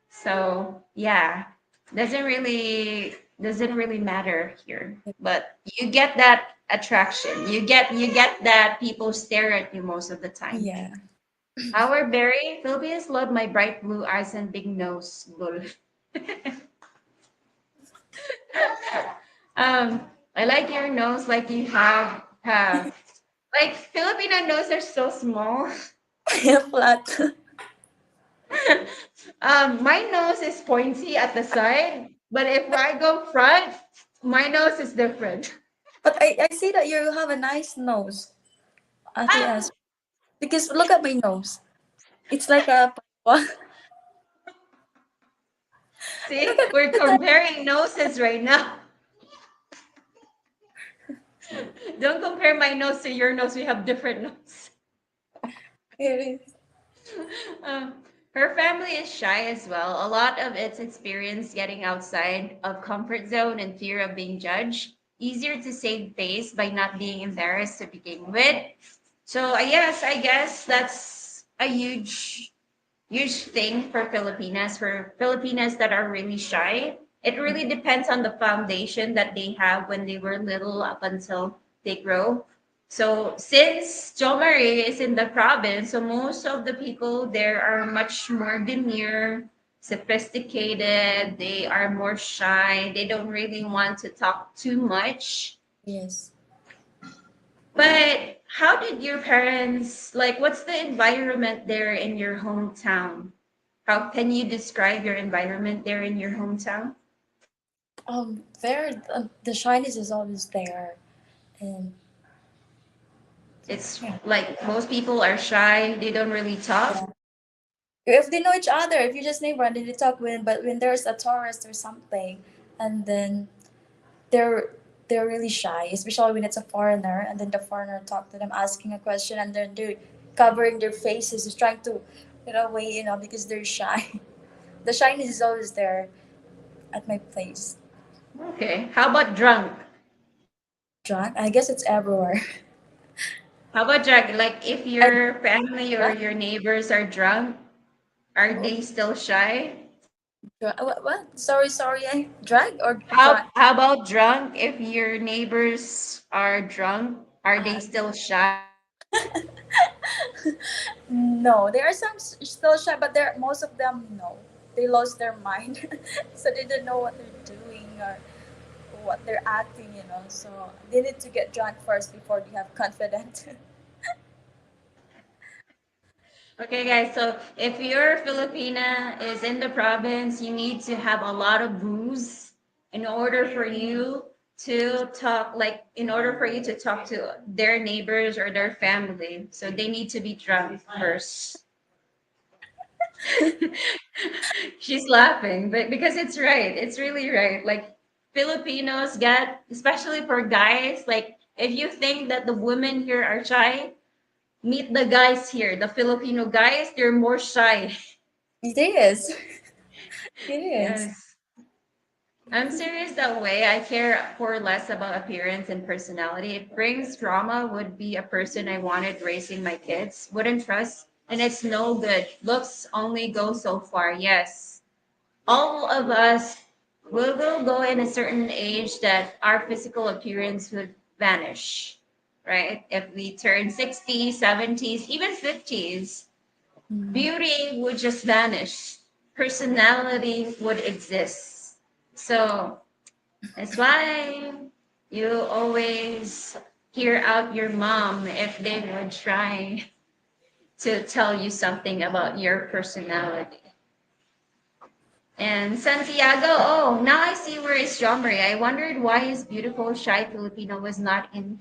So yeah, doesn't really matter here. But you get that attraction. You get that people stare at you most of the time. Yeah. Our berry, Filipinos love my bright blue eyes and big nose. Lol. um, I like your nose, like you have like Filipino nose are so small. Flat. My nose is pointy at the side, but if I go front, my nose is different. But I see that you have a nice nose, Ate Ah, As. Because look at my nose. It's like a look see, at we're it. comparing noses right now. Don't compare my nose to your nose. We have different nose. It is. Um, Her family is shy as well. A lot of its experience getting outside of comfort zone and fear of being judged. Easier to save face by not being embarrassed to begin with. So I guess that's a huge thing for Filipinas that are really shy. It really depends on the foundation that they have when they were little up until they grow. So since Jo Marie is in the province, so most of the people there are much more demure, sophisticated, they are more shy, they don't really want to talk too much. Yes. But how did your parents, like, what's the environment there in your hometown? How can you describe your environment there in your hometown? There, the shyness is always there, and It's yeah, like most people are shy, they don't really talk. yeah. If they know each other, if you just neighbor and then they talk with, but when there's a tourist or something, and then they're they're really shy, especially when it's a foreigner, and then the foreigner talk to them, asking a question, and then they're covering their faces, just trying to, weigh in on because they're shy. The shyness is always there at my place. Okay. How about drunk? Drunk, I guess it's everywhere. How about drunk? Like if I your family or drunk. your neighbors are drunk, are Oh, they still shy? What? What? Sorry, sorry. Drag or How drunk? how about drunk? If your neighbors are drunk, are they Uh, still shy? no, there are some still shy, but there most of them no. They lost their mind, so they don't know what they're doing or what they're acting. So they need to get drunk first before they have confidence. Okay, guys, so if your Filipina is in the province, you need to have a lot of booze in order for you to talk, like, in order for you to talk to their neighbors or their family. So they need to be drunk first. She's laughing, but because it's right. It's really right. Like, Filipinos get, especially for guys, like, if you think that the women here are shy, meet the guys here. The Filipino guys, they're more shy. It is. It is. Yes. I'm serious that way. I care for less about appearance and personality. It brings drama, would be a person I wanted raising my kids. Wouldn't trust, and it's no good. Looks only go so far. Yes. All of us will go in a certain age that our physical appearance would vanish, right? If we turn 60s, 70s, even 50s, Mm. beauty would just vanish. Personality would exist. So that's why you always hear out your mom if they would try to tell you something about your personality. And Santiago, oh, now I see where is John Marie. I wondered why his beautiful shy Filipino was not in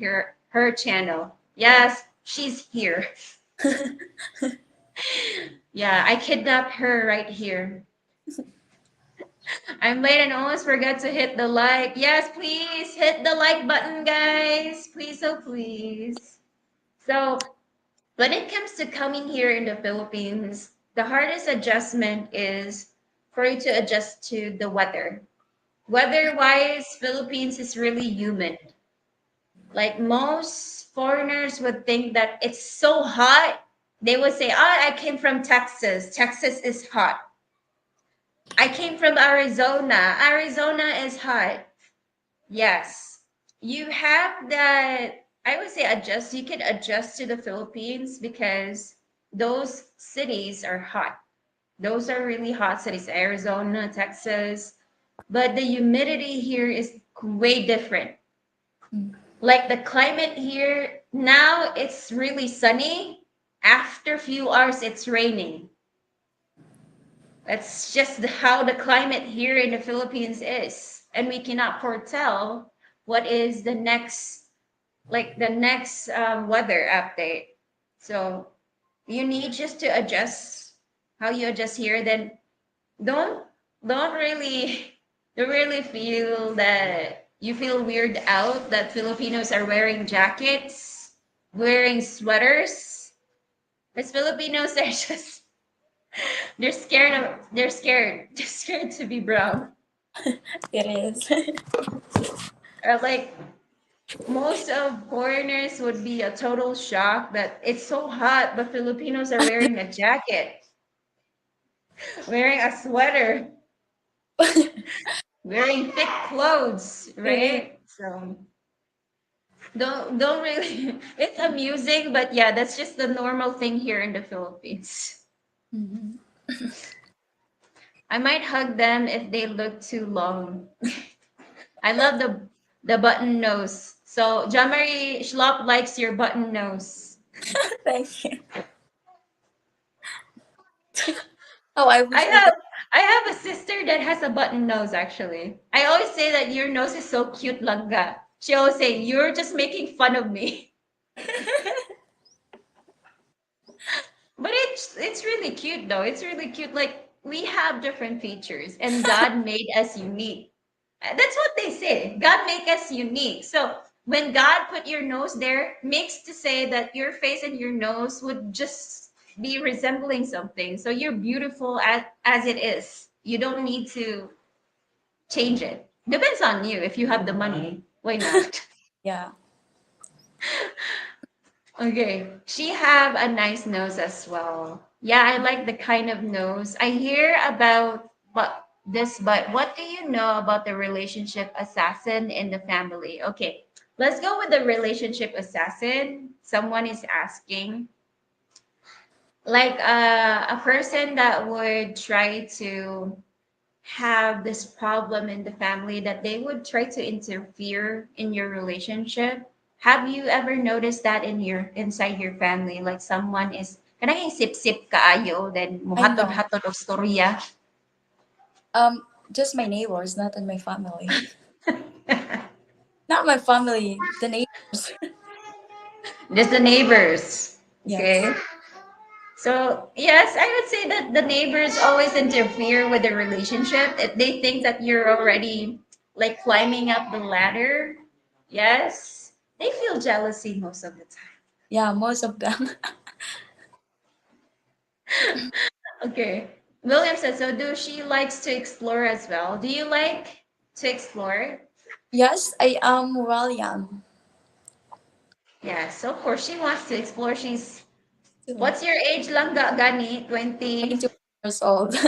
her channel. Yes, she's here. Yeah, I kidnapped her right here. I'm late and almost forgot to hit the like. Yes, please hit the like button, guys. Please, oh please. So, when it comes to coming here in the Philippines, the hardest adjustment is for you to adjust to the weather. Weather-wise, Philippines is really humid. Like most foreigners would think that it's so hot. They would say, "Oh, I came from Texas. Texas is hot. I came from Arizona. Arizona is hot." Yes. You have that, I would say adjust. You can adjust to the Philippines because those cities are hot. Those are really hot cities, Arizona, Texas. But the humidity here is way different. Mm. Like the climate here, now it's really sunny. After a few hours, it's raining. That's just how the climate here in the Philippines is. And we cannot foretell what is the next, like the next weather update. So you need just to adjust how you adjust here. Then don't don't really don't really feel that you feel weird out that Filipinos are wearing jackets, wearing sweaters. Because Filipinos are just they're scared. They're scared to be brown. It is. Or like most of foreigners would be a total shock that it's so hot, but Filipinos are wearing a jacket, wearing a sweater, wearing thick clothes, It is. right? So don't really it's amusing, but yeah, that's just the normal thing here in the Philippines. Mhm. I might hug them if they look too long. I love the button nose. So Jamari Schlop likes your button nose. Thank you. Oh, I I wish I have could. I have a sister that has a button nose actually. I always say that your nose is so cute, Langga. She always say you're just making fun of me. But it's really cute though. It's really cute. Like we have different features and God made us unique. That's what they say. God make us unique. So when God put your nose there, makes to say that your face and your nose would just be resembling something. So you're beautiful as it is. You don't need to change it. Depends on you. If you have the money, why not? Yeah. Okay. She have a nice nose as well. Yeah, I like the kind of nose. I hear about but what do you know about the relationship assassin in the family? Okay. Let's go with the relationship assassin. Someone is asking like a person that would try to have this problem in the family that they would try to interfere in your relationship. Have you ever noticed that in your inside your family? Like someone is kanang sip-sip kaayo, then I know. muhatod-hatod of storya. Just my neighbors, not in my family. Not my family, the neighbors. Just the neighbors. Yes. Okay. So yes, I would say that the neighbors always interfere with the relationship. If they think that you're already like climbing up the ladder, yes, they feel jealousy most of the time. Yeah, most of them. Okay. William says, so do she likes to explore as well? Do you like to explore? Yes, I am William Yes, of course she wants to explore. She's too. what's your age lang Gani? 20. 22 years old.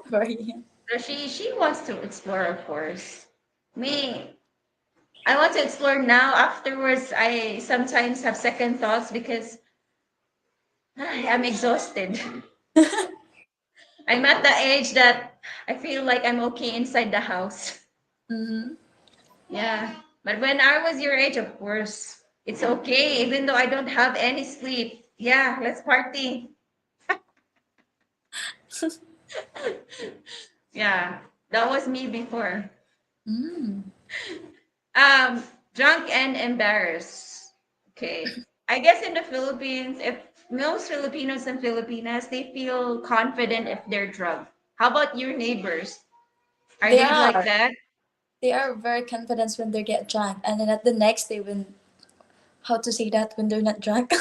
Very young. So she wants to explore, of course. Me, I want to explore now. Afterwards, I sometimes have second thoughts because I'm exhausted. I'm at the age that I feel like I'm okay inside the house. Mm-hmm. Yeah. But when I was your age, of course, it's okay, even though I don't have any sleep. Yeah, let's party. Yeah, that was me before. Mm. Um, Drunk and embarrassed. Okay. I guess in the Philippines, if most Filipinos and Filipinas, they feel confident if they're drunk. How about your neighbors? Are They they like are. that? They are very confident when they get drunk, and then at the next day, when how to say that when they're not drunk,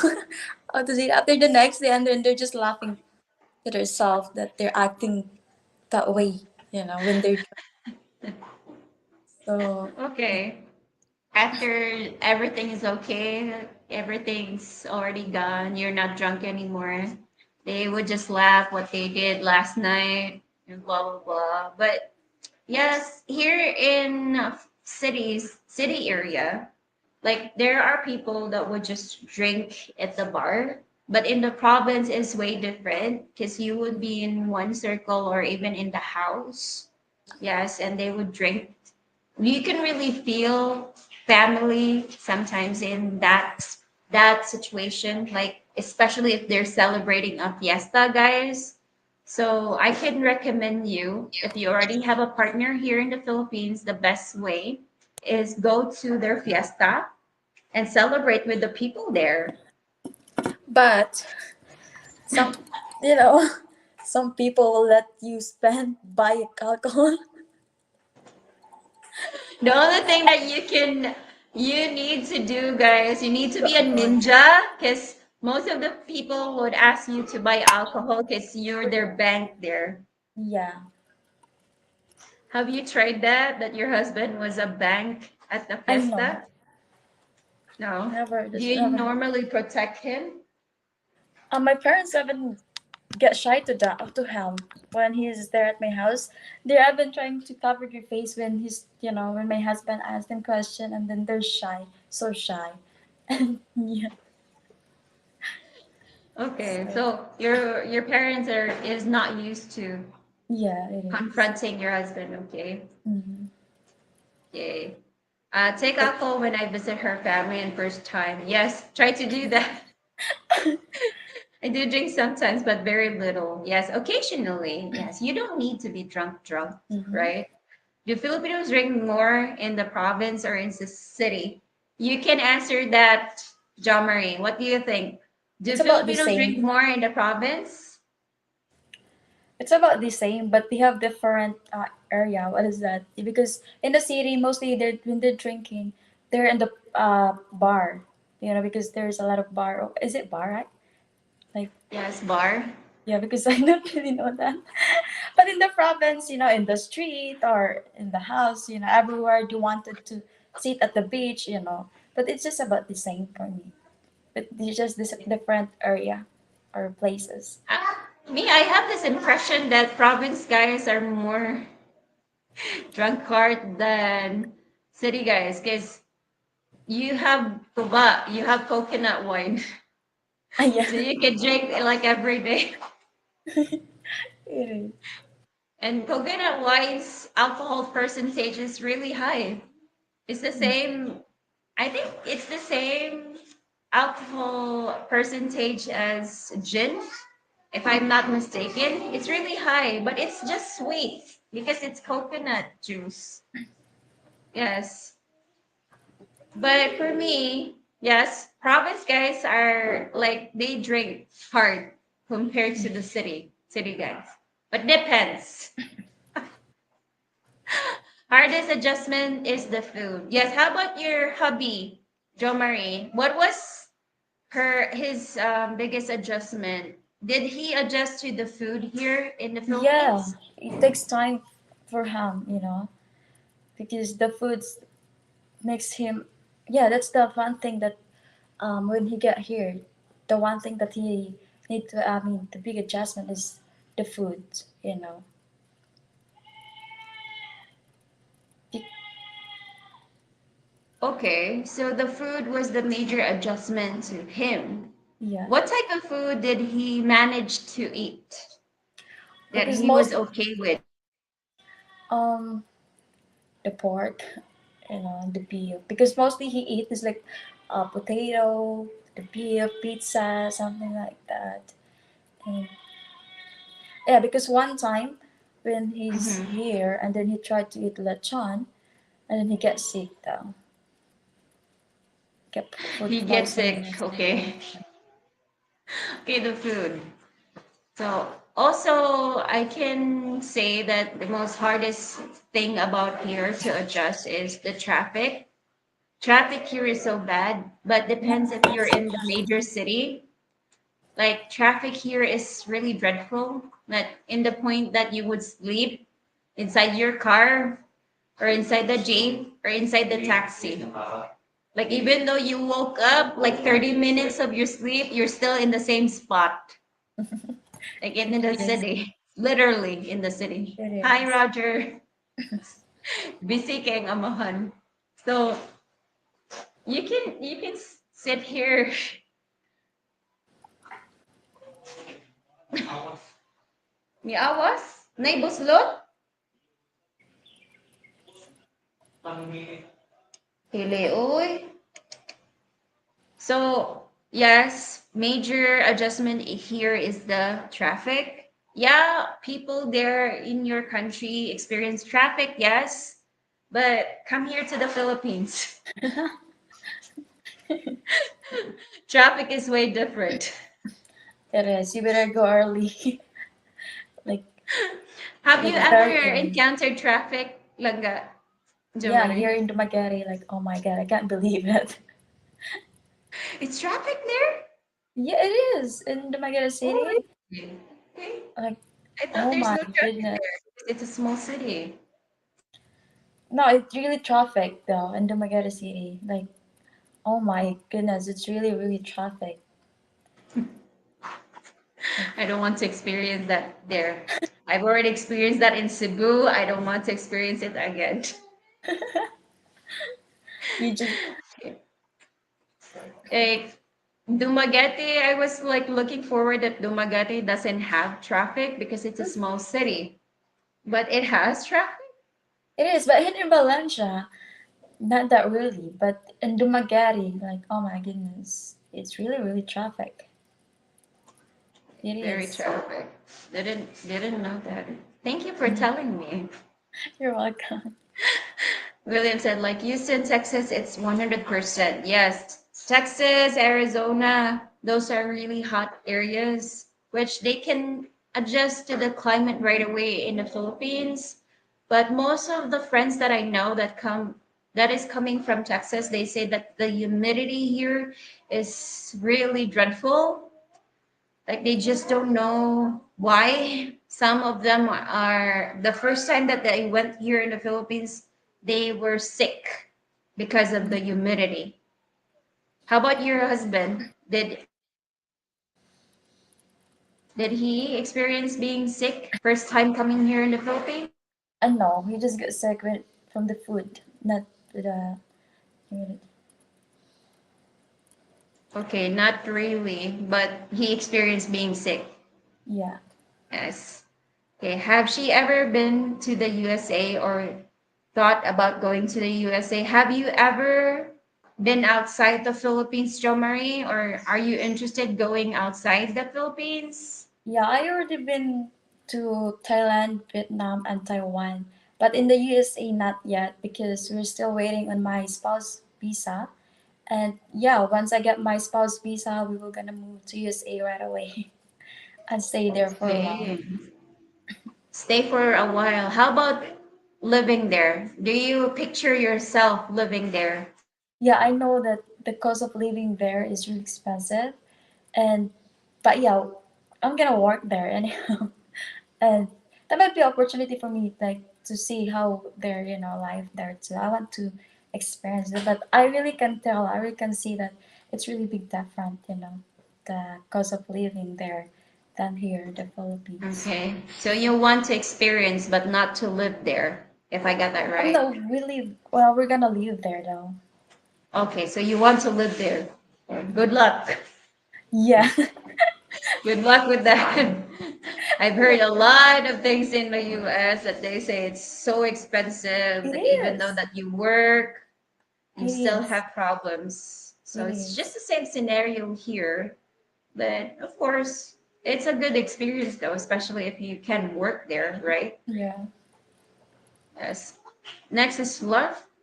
how to say that after the next day, and then they're just laughing to themselves that they're acting that way, when they're drunk. So Okay. After everything is okay, everything's already gone, you're not drunk anymore. They would just laugh what they did last night and blah blah blah. But yes, here in city area, like there are people that would just drink at the bar, but in the province is way different because you would be in one circle or even in the house. Yes, and they would drink. You can really feel family sometimes in that situation, like especially if they're celebrating a fiesta, guys. So I can recommend you, if you already have a partner here in the Philippines, the best way is go to their fiesta and celebrate with the people there. But some, you know, some people will let you spend buy alcohol. The only thing that you need to do, guys, you need to be a ninja because most of the people would ask you to buy alcohol because you're their bank there. Yeah, Have you tried that? That your husband was a bank at the I know. fiesta? No. Never, Do this you never happened. normally protect him? My parents haven't get shy to that to him when he's there at my house. They have been trying to cover their face when he's when my husband asks them question, and then they're shy, so shy. And yeah, Okay, so so your parents are is not used to yeah, it is. confronting your husband. Okay, Mm-hmm. yay. Take But alcohol when I visit her family and first time. Yes, try to do that. I do drink sometimes, but very little. Yes, occasionally. Yes, you don't need to be drunk, mm-hmm. right? Do Filipinos drink more in the province or in the city? You can answer that, John Marie. What do you think? Do It's about the Filipinos drink same. more in the province? It's about the same, but they have different area. What is that? Because in the city, mostly they're when they're drinking, they're in the bar. Because there's a lot of bar. Oh, is it bar, right? Like Yes, bar. yeah, because I don't really know that. But in the province, in the street or in the house, everywhere you wanted to sit at the beach. But it's just about the same for me. But it's just this different area or places. Me, I have this impression that province guys are more drunkard than city guys because you have tuba, you have coconut wine. Yeah, So you can drink like every day. it is. And coconut wine's alcohol percentage is really high. It's the same, I think it's the same alcohol percentage as gin, if I'm not mistaken. It's really high, but it's just sweet because it's coconut juice. Yes. But for me, yes, province guys are like they drink hard compared to the city guys. But depends. Hardest adjustment is the food. Yes. How about your hubby, Jo Marie? What was his biggest adjustment? Did he adjust to the food here in the Yeah, Philippines? it takes time for him, because the foods makes him. Yeah, that's the one thing that when he get here, the one thing that he need to. I mean, the big adjustment is the food. Be- Okay, so the food was the major adjustment to him. Yeah, What type of food did he manage to eat that because he was most okay with? um the pork, the beef, because mostly he eat is like potato, the beef, pizza, something like that. And yeah, because one time when he's Mhm. here and then he tried to eat lechon and then he gets sick though. Get food He gets poisoning sick. or something. Okay. Okay, the food. So also I can say that the most hardest thing about here to adjust is the traffic. Traffic here is so bad, but depends if you're in the major city. Like traffic here is really dreadful. That in the point that you would sleep inside your car, or inside the jeep or inside the taxi. Like even though you woke up like 30 minutes of your sleep, you're still in the same spot. Like in the Yes, city. Literally in the city. it Hi is. Roger. Busy kang amahan. So you can sit here. Miawas? Nay buslot? Pili uy. So, yes, major adjustment here is the traffic. Yeah, people there in your country experience traffic, yes, but come here to the Philippines. Traffic is way different. It is. You better go early. like Have you like ever very early. encountered traffic, Langga, Yeah, here Jomari? in Dumaguete, like oh my god, I can't believe it. It's traffic there? Yeah, it is in Dumaguete Oh, City. really? Okay. Like I thought oh there's my no traffic goodness. there. It's a small city. No, it's really traffic though in Dumaguete City. Like oh my goodness, it's really really traffic. Like I don't want to experience that there. I've already experienced that in Cebu. I don't want to experience it again. you just Like Dumaguete, I was like looking forward that Dumaguete doesn't have traffic because it's a small city, but it has traffic. it is, but here in Valencia, not that really. But in Dumaguete, like oh my goodness, it's really really traffic. It Very is. traffic. Didn't know that. Thank you for Yeah, telling me. you're welcome. William said, like Houston, Texas, it's 100%. Yes, Texas, Arizona, those are really hot areas, which they can adjust to the climate right away in the Philippines. But most of the friends that I know that is coming from Texas, they say that the humidity here is really dreadful. Like they just don't know why. Some of them are the first time that they went here in the Philippines, they were sick because of the humidity. How about your husband? Did he experience being sick first time coming here in the Philippines? And no, you just get sick with, from the food, not with the humidity. Okay, not really, but he experienced being sick. Yeah. Yes. Okay, have she ever been to the USA or thought about going to the USA? Have you ever been outside the Philippines, Jo Marie, or are you interested going outside the Philippines? Yeah, I already been to Thailand, Vietnam, and Taiwan, but in the USA not yet because we're still waiting on my spouse visa. And yeah, once I get my spouse visa, we will gonna move to USA right away and stay there for a while. Okay. Stay for a while. How about living there? Do you picture yourself living there? Yeah, I know that the cost of living there is really expensive, and but yeah, I'm gonna work there anyhow. And that might be an opportunity for me like to see how their life there too. I want to experience it, but I really can tell, I really can see that it's really big different, the cost of living there than here in the Philippines. Okay. So you want to experience, but not to live there, if I got that right. No, we live, well, we're gonna live there though. Okay, so you want to live there. Good luck. Yeah. Good luck with that. I've heard a lot of things in the US that they say it's so expensive It that even though is. that you work, It you still is. have problems. So It it's just is. the same scenario here. But of course, it's a good experience though, especially if you can work there, right? Yeah. Yes. Next is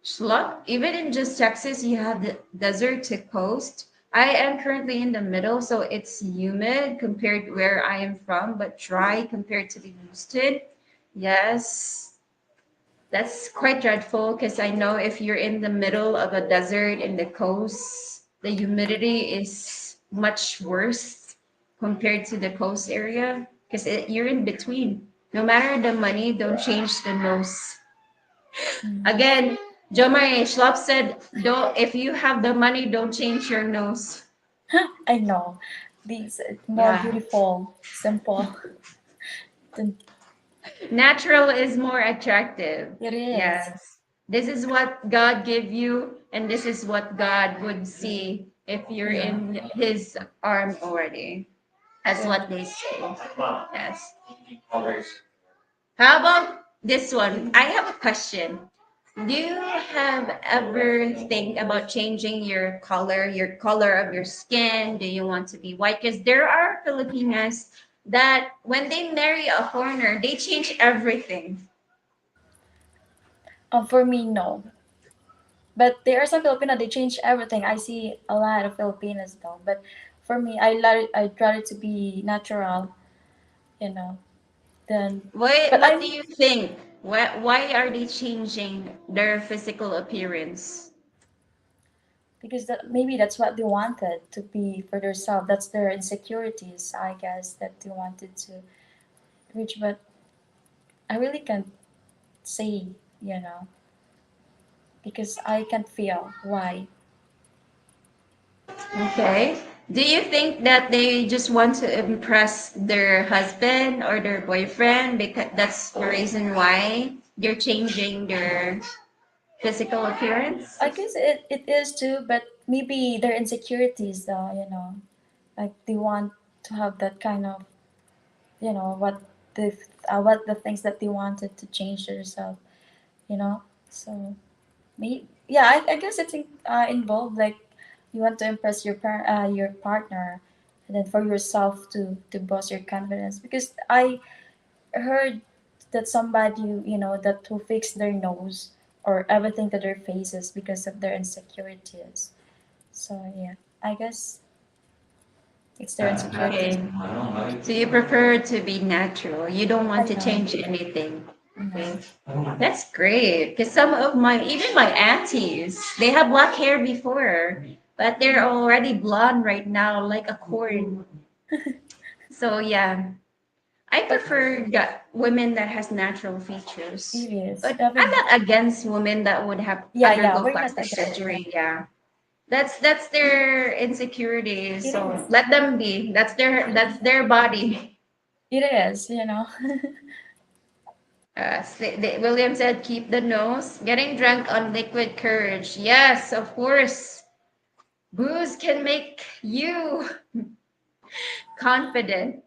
Slug. Even in just Texas, you have the desert to coast. I am currently in the middle, so it's humid compared to where I am from, but dry compared to the Houston. Yes, that's quite dreadful because I know if you're in the middle of a desert in the coast, the humidity is much worse compared to the coast area because you're in between. No matter the money, don't change the nose. Mm. Again, Jomai Schlop said, don't, if you have the money, don't change your nose. I know. These more Yeah. beautiful, simple. than- Natural is more attractive. It is. Yes. This is what God gave you, and this is what God would see if you're Yeah. in His arm already. That's Yeah. what they say. Yes. How about this one? I have a question. Do you have ever think about changing your color of your skin? Do you want to be white? Because there are Filipinas that when they marry a foreigner, they change everything. For me, no. But there are some Filipino, they change everything. I see a lot of Filipinos though. But for me, I'd rather to be natural, you know. Then, Why? but What do I'm you think? Why are they changing their physical appearance? because that maybe that's what they wanted to be for themselves. That's their insecurities, I guess, that they wanted to reach. But I really can't say, you know, because I can't feel why. Okay. Do you think that they just want to impress their husband or their boyfriend because that's the reason why they're changing their physical appearance? I guess it is too, but maybe their insecurities, though, like they want to have that kind of, the what the things that they wanted to change themselves, you know. So me, yeah, I guess it's involved like you want to impress your partner, and then for yourself to boost your confidence. Because I heard that somebody that who fix their nose or everything to their faces because of their insecurities. So yeah, I guess it's their insecurities. Okay. So you prefer to be natural. You don't want I to know. change anything. No. Okay. That's great. Because some of even my aunties, they have black hair before, but they're already blonde right now, like a corn. So yeah, I But prefer women that has natural features. it is. But I'm Even not against women that would have yeah, undergo we're not plastic against that. surgery. Yeah. That's their insecurities. It So is. let them be. That's their body. It is. William said, keep the nose. Getting drunk on liquid courage. Yes, of course. Booze can make you confident.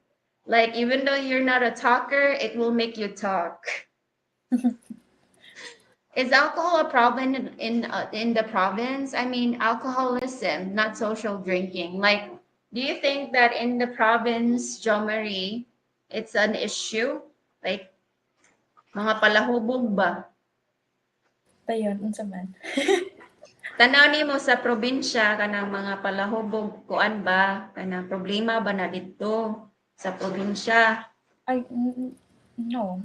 Like, even though you're not a talker, it will make you talk. Is alcohol a problem in the province? I mean, alcoholism, not social drinking. Like, do you think that in the province, Jo Marie, it's an issue? Like, mga palahubog ba? Dayon, unsa man. Tanaw nimo sa probinsya kanang mga palahubog kuan ba kanang problema ba na didto sa probinsya? No.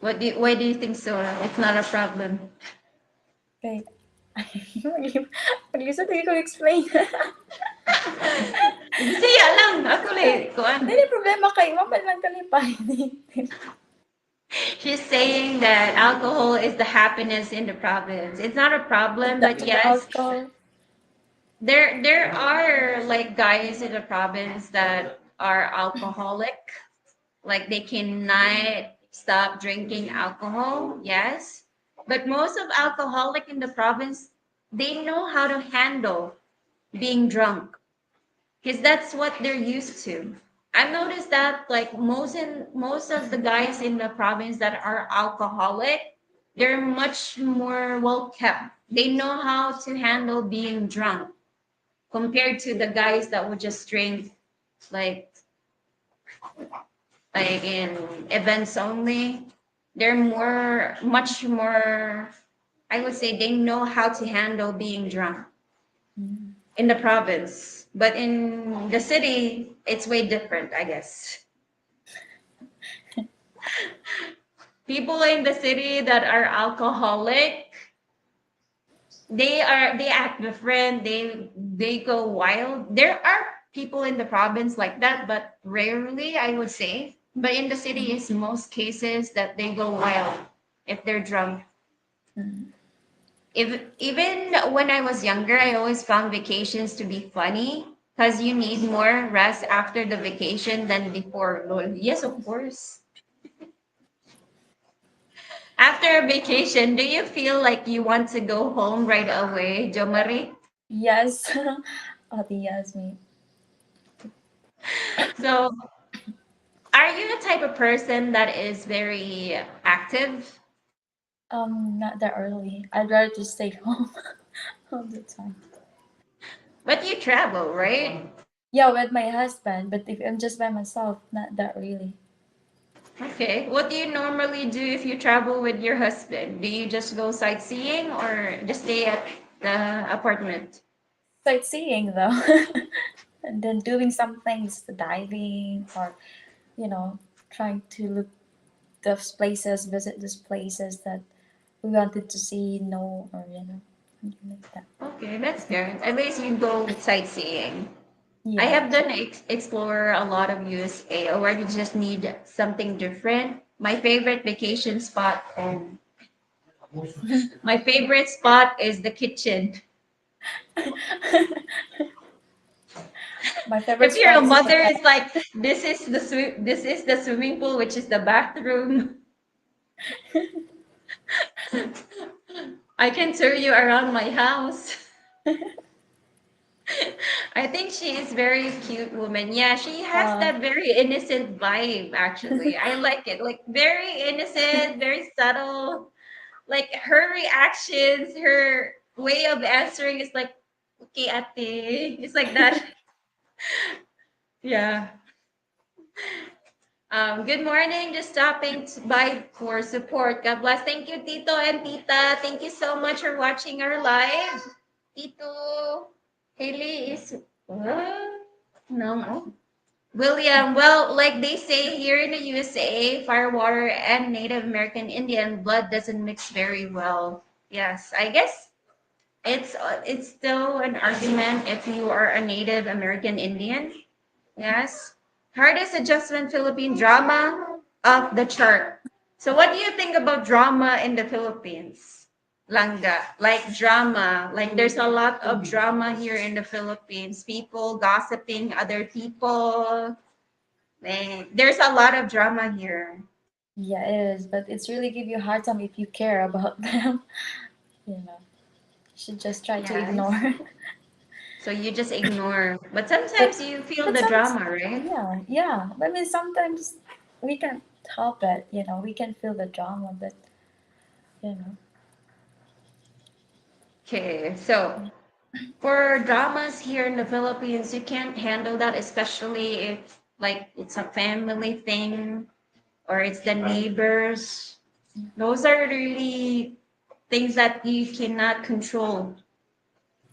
Why do you think so? It's not a problem. Okay. Pag-isa tayo ko explain. Siya lang ako kuan. Dili problema kay maman lang kalipay. She's saying that alcohol is the happiness in the province. It's not a problem, but The yes, alcohol. there are like guys in the province that are alcoholic. Like they cannot stop drinking alcohol, yes. But most of alcoholic in the province, they know how to handle being drunk because that's what they're used to. I've noticed that like most of the guys in the province that are alcoholic, they're much more well kept. They know how to handle being drunk compared to the guys that would just drink like like in events only. They're much more, I would say they know how to handle being drunk Mm. in the province. But in the city, it's way different, I guess. People in the city that are alcoholic, they act different, they go wild. There are people in the province like that, but rarely, I would say. But in the city, it's most cases that they go wild. if they're drunk. Mm. If even when I was younger, I always found vacations to be funny because you need more rest after the vacation than before. Lol. Yes, of course. After a vacation, do you feel like you want to go home right away, Jo Marie? Yes. Yes, me. So, are you the type of person that is very active? Not that early. I'd rather just stay home all the time. But you travel, right? Yeah, with my husband, but if I'm just by myself, not that really. Okay. What do you normally do if you travel with your husband? Do you just go sightseeing or just stay at the apartment? Sightseeing though. And then doing some things, diving or, you know, trying to look those places, visit those places that we wanted to see, know, or, something like that. Okay, that's good. At least you go sightseeing. I Yeah. have done explore a lot of USA, or you just need something different. My favorite spot is the kitchen. My favorite If you're a spot is at the mother, back. it's like this is the swimming pool, which is the bathroom. I can tour you around my house. I think she is very cute woman. Yeah, she has Uh, that very innocent vibe actually. I like it. Like very innocent, very subtle. Like her reactions, her way of answering is like, okay, ate. It's like that. Yeah. Good morning. Just stopping by for support. God bless. Thank you, Tito and Tita. Thank you so much for watching our live. Tito, Haley is no. William, well, like they say here in the USA, firewater and Native American Indian blood doesn't mix very well. Yes, I guess it's still an argument if you are a Native American Indian. Yes. Hardest adjustment Philippine drama of the chart. So what do you think about drama in the Philippines? Langga, like drama, like there's a lot of drama here in the Philippines. People gossiping other people. There's a lot of drama here. yeah, it is, but it's really give you a hard time if you care about them. You know, you should just try to Yes. ignore. So you just ignore. But but sometimes you feel but the some, drama, right? yeah, yeah. But I mean, sometimes we can't help it. We can feel the drama, but you know, Okay. So for dramas here in the Philippines, you can't handle that, especially if like it's a family thing or it's the neighbors. Those are really things that you cannot control.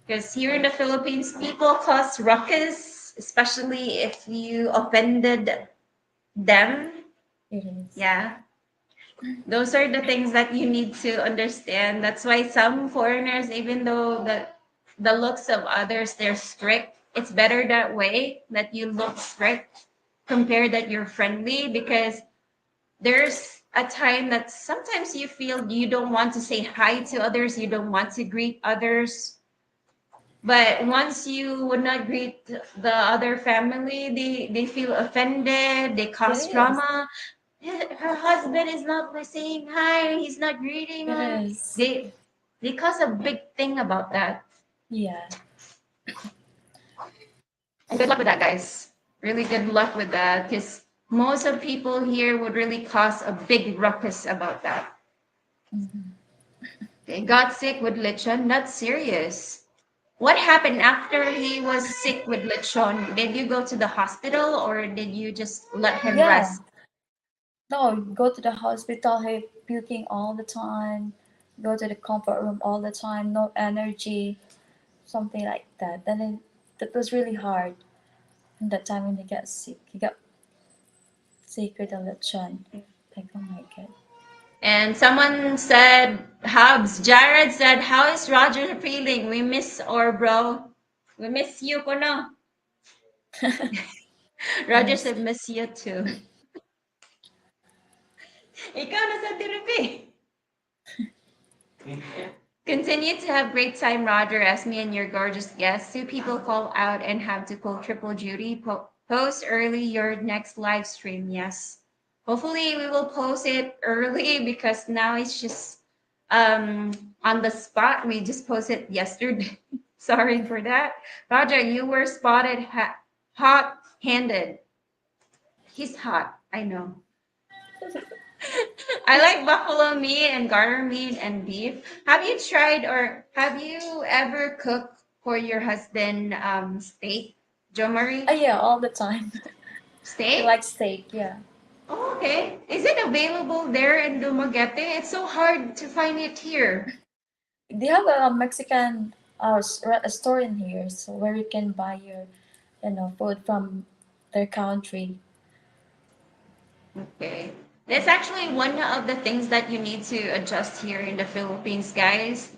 Because here in the Philippines, people cause ruckus, especially if you offended them. it is. Yeah. Those are the things that you need to understand. That's why some foreigners, even though the looks of others they're strict, it's better that way that you look strict compared that you're friendly because there's a time that sometimes you feel you don't want to say hi to others, you don't want to greet others. But once you would not greet the other family, they feel offended, they It cause is. drama. Her husband is not saying hi, he's not greeting It her. is. They cause a big thing about that. Yeah. And good luck with that, guys. Really good luck with that because most of people here would really cause a big ruckus about that. Hmm. They got sick with lechon. That's serious. What happened after he was sick with lechon? Did you go to the hospital or did you just let him Yeah. rest? No, go to the hospital, hey, puking all the time. Go to the comfort room all the time. No energy, something like that. Then that was really hard. And that time when he got sick, he got sick with the lechon. Like, oh my god. And someone said, Hubs, Jared said, how is Roger feeling? We miss our bro. We miss you, kono. I Roger miss. said, miss you too. Ikaw na sa therapy. Continue to have great time, Roger, as me and your gorgeous guests. Two people call out and have to pull triple duty. Post early your next live stream. Yes. Hopefully we will post it early because now it's just um on the spot. We just posted yesterday. Sorry for that. Roger, you were spotted hot-handed. He's hot. I know. I like buffalo meat and garter meat and beef. Have you tried or have you ever cooked for your husband steak, Jo Oh Marie? yeah, all the time. He Steak? likes steak, yeah. Oh, okay. Is it available there in Dumaguete? It's so hard to find it here. They have a Mexican a store in here, so where you can buy your, food from their country. Okay. That's actually one of the things that you need to adjust here in the Philippines, guys.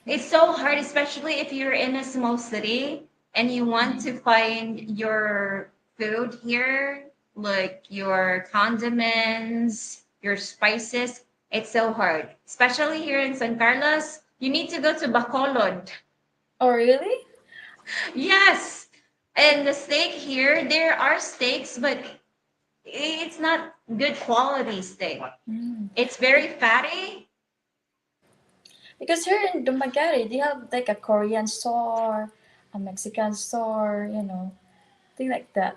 It's so hard, especially if you're in a small city and you want to find your food here, like your condiments, your spices. It's so hard, especially here in San Carlos. You need to go to Bacolod. Oh really? Yes. And the steak here, there are steaks, but it's not good quality steak. Mm. It's very fatty. Because here in Dumaguete, they have like a Korean store, a Mexican store, thing like that.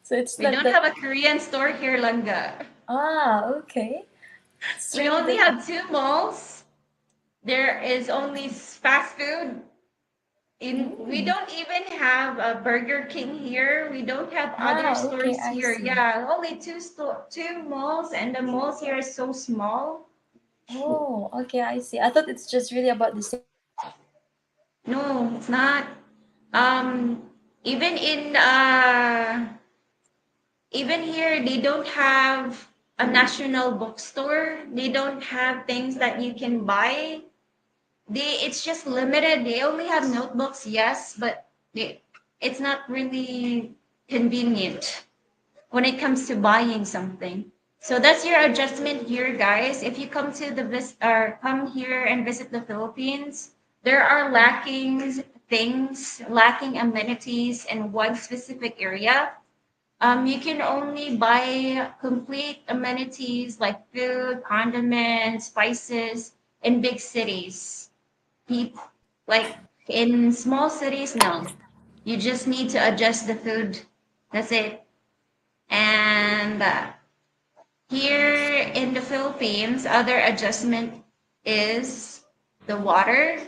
So it's We not don't that. have a Korean store here, Langa. Ah, okay. It's We really only different. have two malls. There is only fast food. We Mm. don't even have a Burger King here. We don't have other Ah, okay, stores I here. see. Yeah, only two malls, and the malls here is so small. Oh, okay, I see. I thought it's just really about the same. No, it's not. Even in even here, they don't have a national bookstore. They don't have things that you can buy. It's just limited. They only have notebooks, yes, but it's not really convenient when it comes to buying something. So that's your adjustment here, guys. If you come to the or come here and visit the Philippines, there are lacking things, lacking amenities in one specific area. You can only buy complete amenities like food, condiments, spices in big cities. People like in small cities, no. You just need to adjust the food. That's it. And here in the Philippines, other adjustment is the water,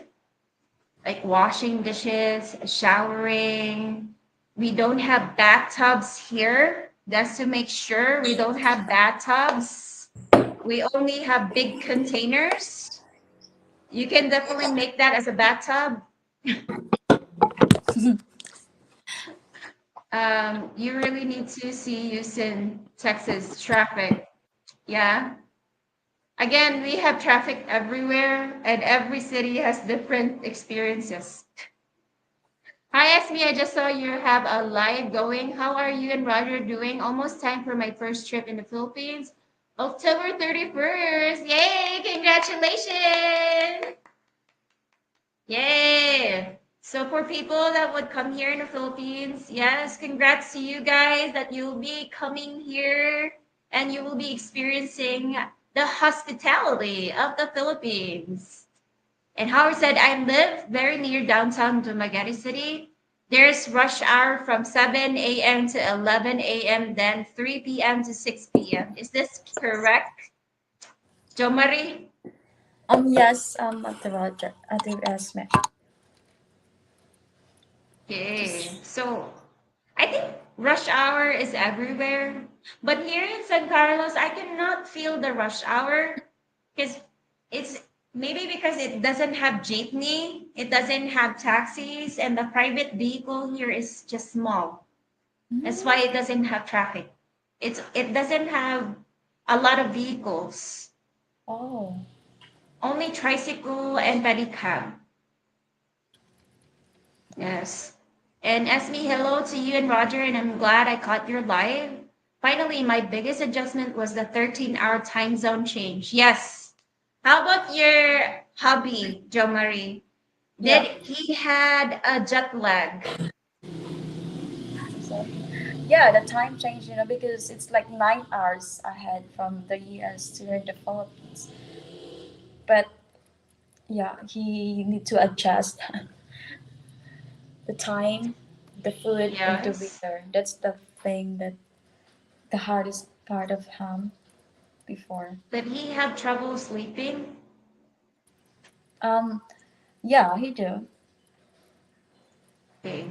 like washing dishes, showering. We don't have bathtubs here. That's to make sure we don't have bathtubs. We only have big containers. You can definitely make that as a bathtub. You really need to see Houston, Texas traffic. Yeah. Again, we have traffic everywhere, and every city has different experiences. Hi, Esme. I just saw you have a live going. How are you and Roger doing? Almost time for my first trip in the Philippines. October 31st. Yay! Congratulations! Yay! So for people that would come here in the Philippines, yes, congrats to you guys that you'll be coming here and you will be experiencing the hospitality of the Philippines. And Howard said, I live very near downtown Dumaguete City. There's rush hour from 7 a.m. to 11 a.m., then 3 p.m. to 6 p.m. Is this correct, Jo Marie? Yes, at the Roger, at the Esme. Okay, Just so I think rush hour is everywhere, but here in San Carlos, I cannot feel the rush hour because it's maybe because it doesn't have jeepney, it doesn't have taxis, and the private vehicle here is just small. That's why it doesn't have traffic. It doesn't have a lot of vehicles, oh, only tricycle and pedicab. Yes. And Esme, hello to you and Roger, and I'm glad I caught your live. Finally, my biggest adjustment was the 13-hour time zone change. Yes. hubby, Joe Marie, did Yeah. he had a jet lag? So yeah, the time change, because it's like 9 hours ahead from the US to the Philippines. But yeah, he need to adjust the time, the food, and the Yes. weather. That's the thing that the hardest part of him before. Did he have trouble sleeping? Um, yeah, he do. Okay.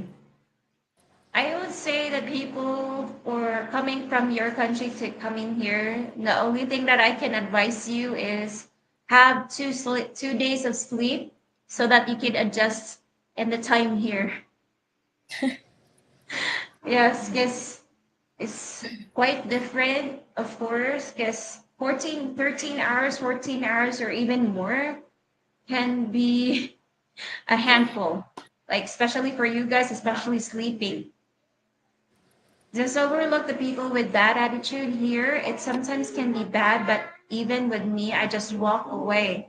I would say that people or coming from your country to coming here, the only thing that I can advise you is have 2 days of sleep so that you can adjust in the time here. Yes, because it's quite different, of course, because 13 hours, 14 hours, or even more can be a handful. Like, especially for you guys, especially sleeping. Just overlook the people with bad attitude here. It sometimes can be bad, but even with me, I just walk away.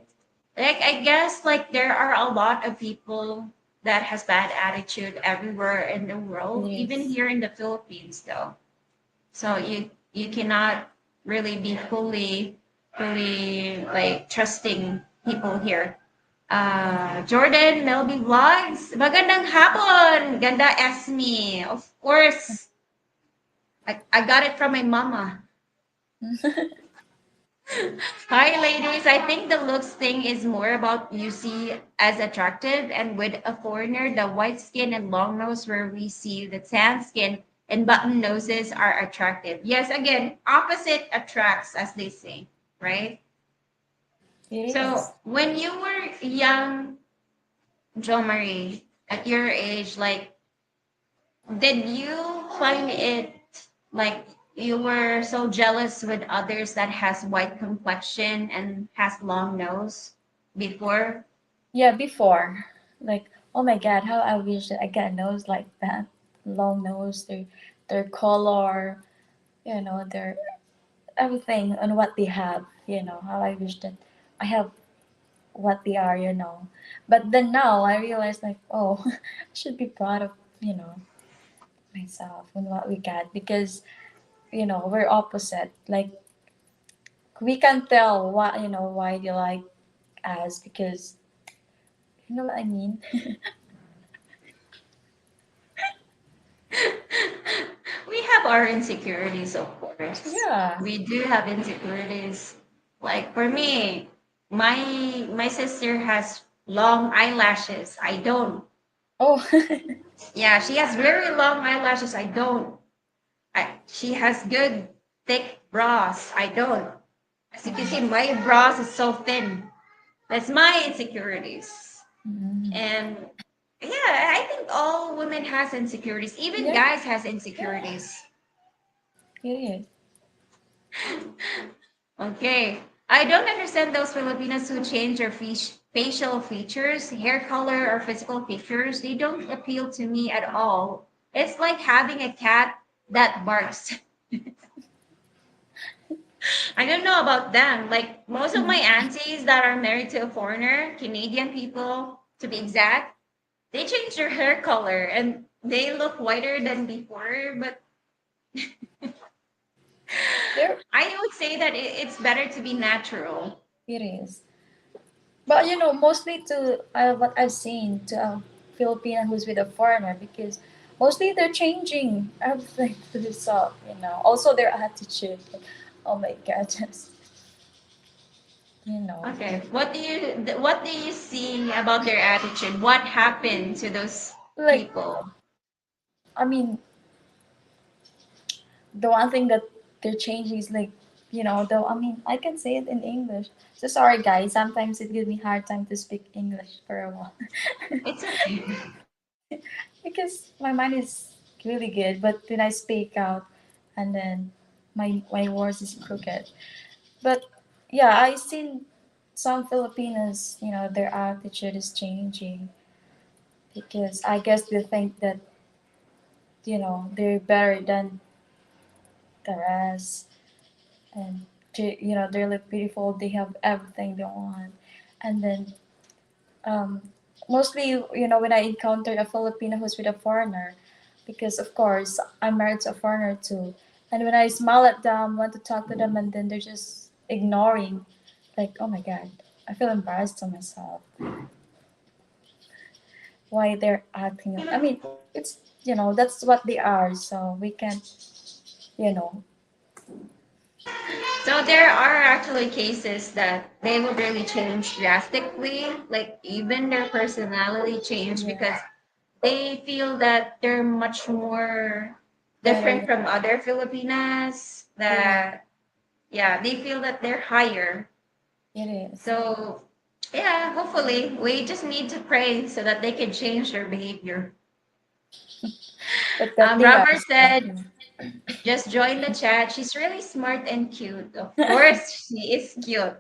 Like I guess like there are a lot of people that has bad attitude everywhere in the It world, even is. here in the Philippines though. So you cannot really be fully like trusting people here. Jordan, Melby Vlogs. Magandang hapon. Ganda Esme. Of course. I got it from my mama. Hi, ladies. I think the looks thing is more about you see as attractive, and with a foreigner, the white skin and long nose, where we see the tan skin and button noses are attractive. Yes, again, opposite attracts, as they say, right? It is. So when you were young, Jo Marie, at your age, like, did you find it like you were so jealous with others that has white complexion and has long nose before? Yeah, before. Like, oh my god, how I wish that I got a nose like that. Long nose, their color, their everything on what they have, how I wish that I have what they are. But then now I realize like, oh, I should be proud of, myself and what we got because, we're opposite. Like we can tell what, why they like us because you know what I mean? We have our insecurities, of course. Yeah. We do have insecurities. Like for me, my sister has long eyelashes. I don't. Oh. Yeah, she has very long eyelashes. I don't. She has good thick brows. I don't. As you can see, my brows is so thin. That's my insecurities. Mm. And yeah, I think all women has insecurities. Even Yeah, guys has insecurities. it is. Okay. I don't understand those Filipinos who change their facial features, hair color, or physical features. They don't appeal to me at all. It's like having a cat that barks. I don't know about them. Like most of my Mm. aunties that are married to a foreigner, Canadian people to be exact, they change their hair color and they look whiter than before. But There I would say that it's better to be natural. it is. But mostly to what I've seen to a Filipino who's with a foreigner because mostly they're changing everything to themselves. Also their attitude. Like, oh my god, just you know, Okay, what do you see about their attitude? What happened to those like people? I mean, the one thing that they're changing is like, though I mean I can say it in English. So sorry guys, sometimes it gives me hard time to speak English for a while. It's okay. Because my mind is really good, but then I speak out and then my words is crooked. But yeah, I seen some Filipinos, their attitude is changing because I guess they think that, they're better than the rest and they look beautiful, they have everything they want. And then um, mostly, when I encounter a Filipino who's with a foreigner, because of course I'm married to a foreigner too, and when I smile at them, want to talk to them, and then they're just ignoring, like, oh my god, I feel embarrassed to myself why they're acting. I mean, it's that's what they are, so we can't, you know. So there are actually cases that they would really change drastically, like even their personality change Yeah, because they feel that they're much more better different than from other Filipinas. it is. That yeah, they feel that they're higher. It is. So yeah, hopefully we just need to pray so that they can change their behavior. But that they are Robert said, smart. just join the chat. She's really smart and cute. Of course, she is cute.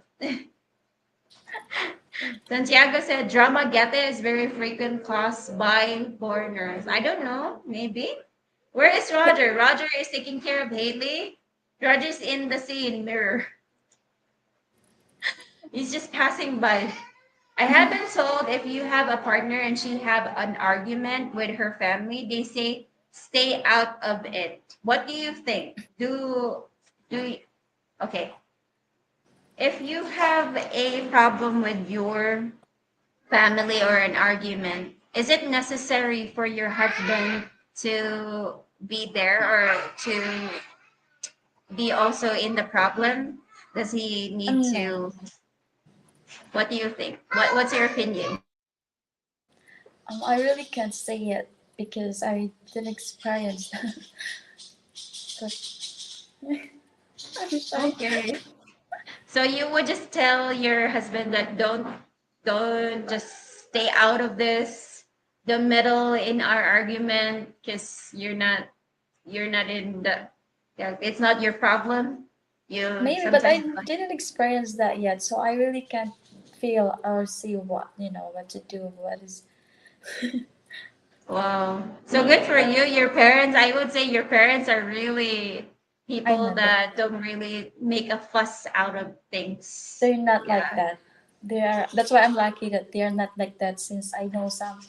Santiago said drama gete is very frequent caused by foreigners. I don't know, maybe. Where is Yeah, Roger? Roger is taking care of Haley. Roger's in the scene mirror. He's just passing by. I have been told if you have a partner and she have an argument with her family, they say stay out of it. What do you think? Do okay. If you have a problem with your family or an argument, is it necessary for your husband to be there or to be also in the problem? Does he need no. to? What do you think? What's your opinion? I really can't say it because I didn't experience that. But I'm shy. Okay. So you would just tell your husband that don't just stay out of this the middle in our argument because you're not in the yeah, it's not your problem. You Maybe, but I sometimes didn't experience that yet, so I really can't feel or see what to do. What is? wow. So good for you. Your parents, I would say your parents are really I people know that that don't really make a fuss out of things. they're not like Yeah. that. They are. That's why I'm lucky that they are not like that. Since I know some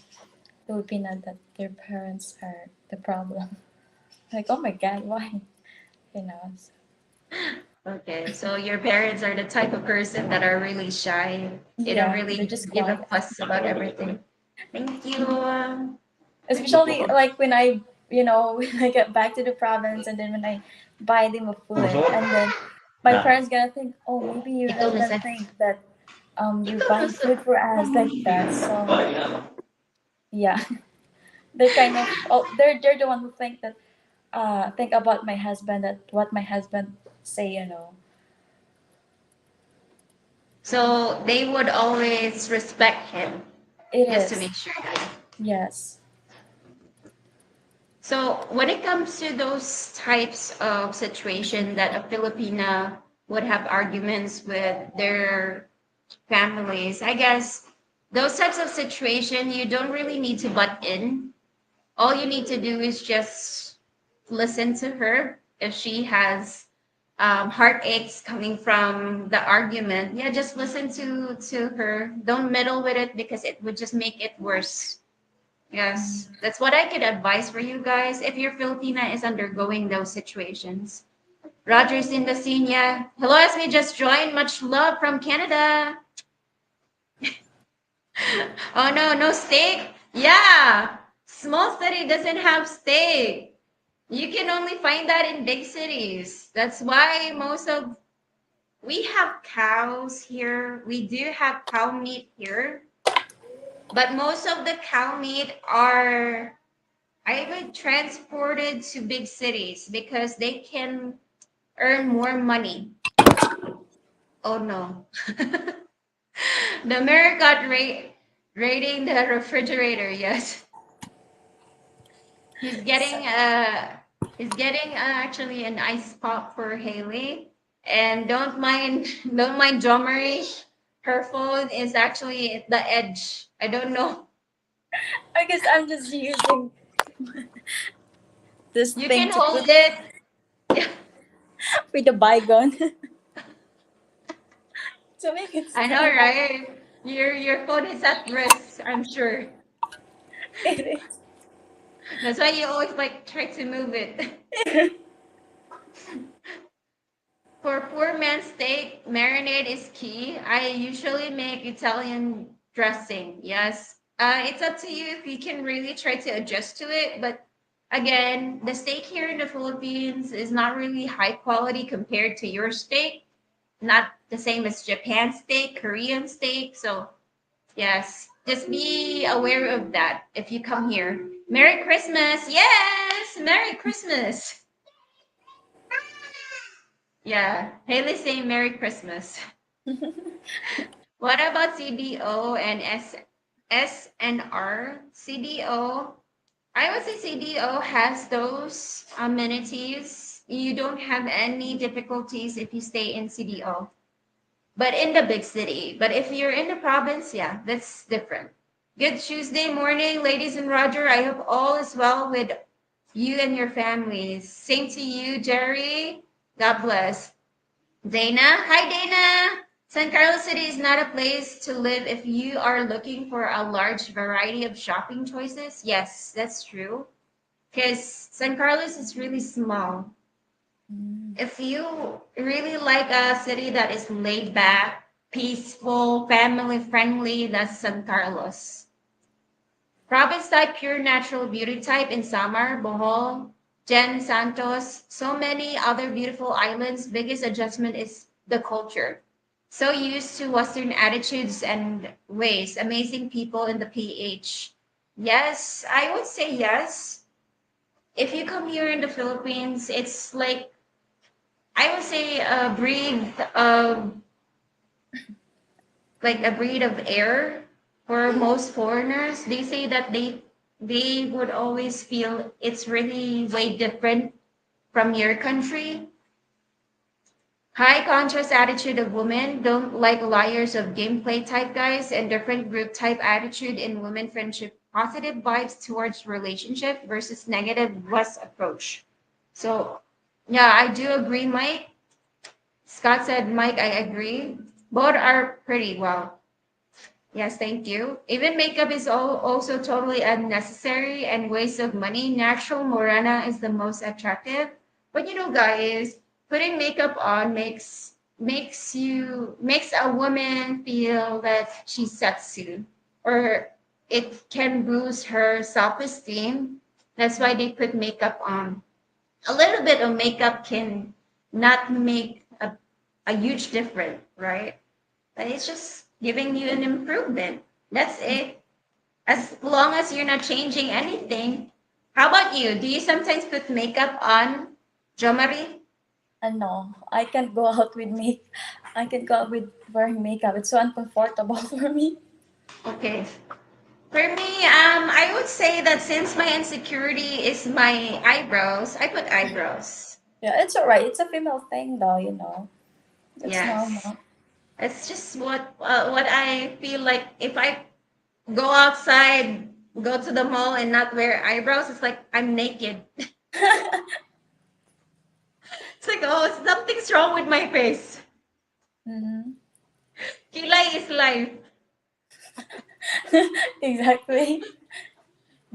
Filipino that their parents are the problem. Like, oh my god, why? You know. Okay. So your parents are the type of person that are really shy. They don't Yeah, they're really just give a quiet. fuss about everything. Thank you. Especially like when I when I get back to the province, and then when I buy them a food, and then my parents gonna think, oh, maybe your Ito, Miss. husband think that you're Ito, buying Miss. food for us like that. So yeah, they're kind of, oh, they're the one who think that think about my husband, that what my husband say. So they would always respect him It just to is. make sure. Yes. So when it comes to those types of situation that a Filipina would have arguments with their families, I guess those types of situation you don't really need to butt in. All you need to do is just listen to her if she has heartaches coming from the argument. Yeah, just listen to her. Don't meddle with it because it would just make it worse. Mm. Yes, that's what I could advise for you guys if your Filipina is undergoing those situations. Roger's in the scene, yeah. Hello, Esme just joined. Much love from Canada. Oh no, no steak. Yeah, small city doesn't have steak. You can only find that in big cities. That's why we have cows here. We do have cow meat here, but most of the cow meat are I would transported to big cities because they can earn more money. Oh no. The mirror got raiding the refrigerator. Yes. He's So, getting uh he's getting actually an ice pop for Haley. And don't mind Jomari. Her phone is actually at the edge. I don't know. I guess I'm just using this You thing can to hold put it. Yeah, with the bygone to make it I know, stand. right? Your phone is at risk, I'm sure. It That's why you always like try to move it. is. For poor man's steak, marinade is key. I usually make Italian dressing. Yes. It's up to you if you can really try to adjust to it. But again, the steak here in the Philippines is not really high quality compared to your steak. Not the same as Japan steak, Korean steak. So, yes, just be aware of that if you come here. Merry Christmas. Yes, Merry Christmas. Yeah, Haley saying Merry Christmas. What about CDO and SNR? CDO, I would say CDO has those amenities. You don't have any difficulties if you stay in CDO, but in the big city. But if you're in the province, yeah, that's different. Good Tuesday morning, ladies and Roger. I hope all is well with you and your families. Same to you, Jerry. God bless. Dana, hi Dana. San Carlos City is not a place to live if you are looking for a large variety of shopping choices. Yes, that's true. Because San Carlos is really small. Mm. If you really like a city that is laid back, peaceful, family friendly, that's San Carlos. Province type, pure natural beauty type in Samar, Bohol, Jen Santos, so many other beautiful islands. Biggest adjustment is the culture. So used to Western attitudes and ways. Amazing people in the PH. Yes, I would say yes. If you come here in the Philippines, it's like I would say a breed of air for most foreigners. They say that they would always feel it's really way different from your country. High contrast attitude of women, don't like liars of gameplay type guys, and different group type attitude in women friendship. Positive vibes towards relationship versus negative West approach. So yeah, I do agree, Mike. Scott said, Mike, I agree. Both are pretty well. Yes, thank you. Even makeup is also totally unnecessary and waste of money. Natural Morena is the most attractive. But you know, guys, putting makeup on makes a woman feel that she's sexy, or it can boost her self-esteem. That's why they put makeup on. A little bit of makeup can not make a huge difference, right? But it's just giving you an improvement. That's it. As long as you're not changing anything. How about you? Do you sometimes put makeup on, Jo Marie? No, I can't go out with make. I can't go out with wearing makeup. It's so uncomfortable for me. Okay. For me, I would say that since my insecurity is my eyebrows, I put eyebrows. Yeah, it's alright. It's a female thing, though. It's Yes. normal. It's just what I feel like if I go outside, go to the mall and not wear eyebrows, it's like I'm naked. It's like, oh, something's wrong with my face. Hmm. Kilay is life. Exactly.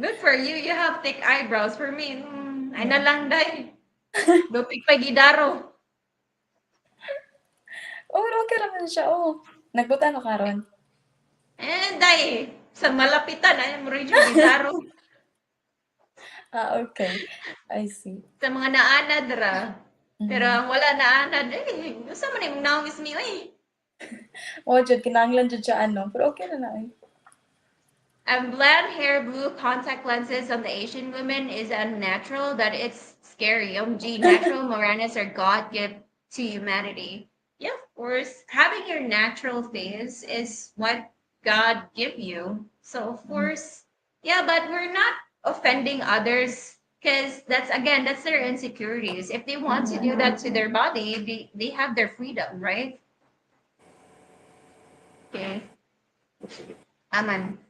Good for you. You have thick eyebrows. For me, ay na lang day. Lupig pa gidaro. Oh, okay naman siya. Oh, nagbuta na karon. Eh, day. Sa malapitan, ay mo rin yung gidaro. Ah, okay. I see. Sa mga naanad ra. Pero Mm. ang wala naanad, eh, gusto mo na yung nawis niyo eh. Oh, jud kinahanglan jud siya ano, pero okay na na eh. Blonde hair, blue contact lenses on the Asian women is unnatural, that it's scary. OMG, natural moranas are God gift to humanity. Yeah, of course. Having your natural face is what God give you. So of Mm. course, yeah, but we're not offending others because that's their insecurities. If they want to do that to their body, they have their freedom, right? Okay. Aman.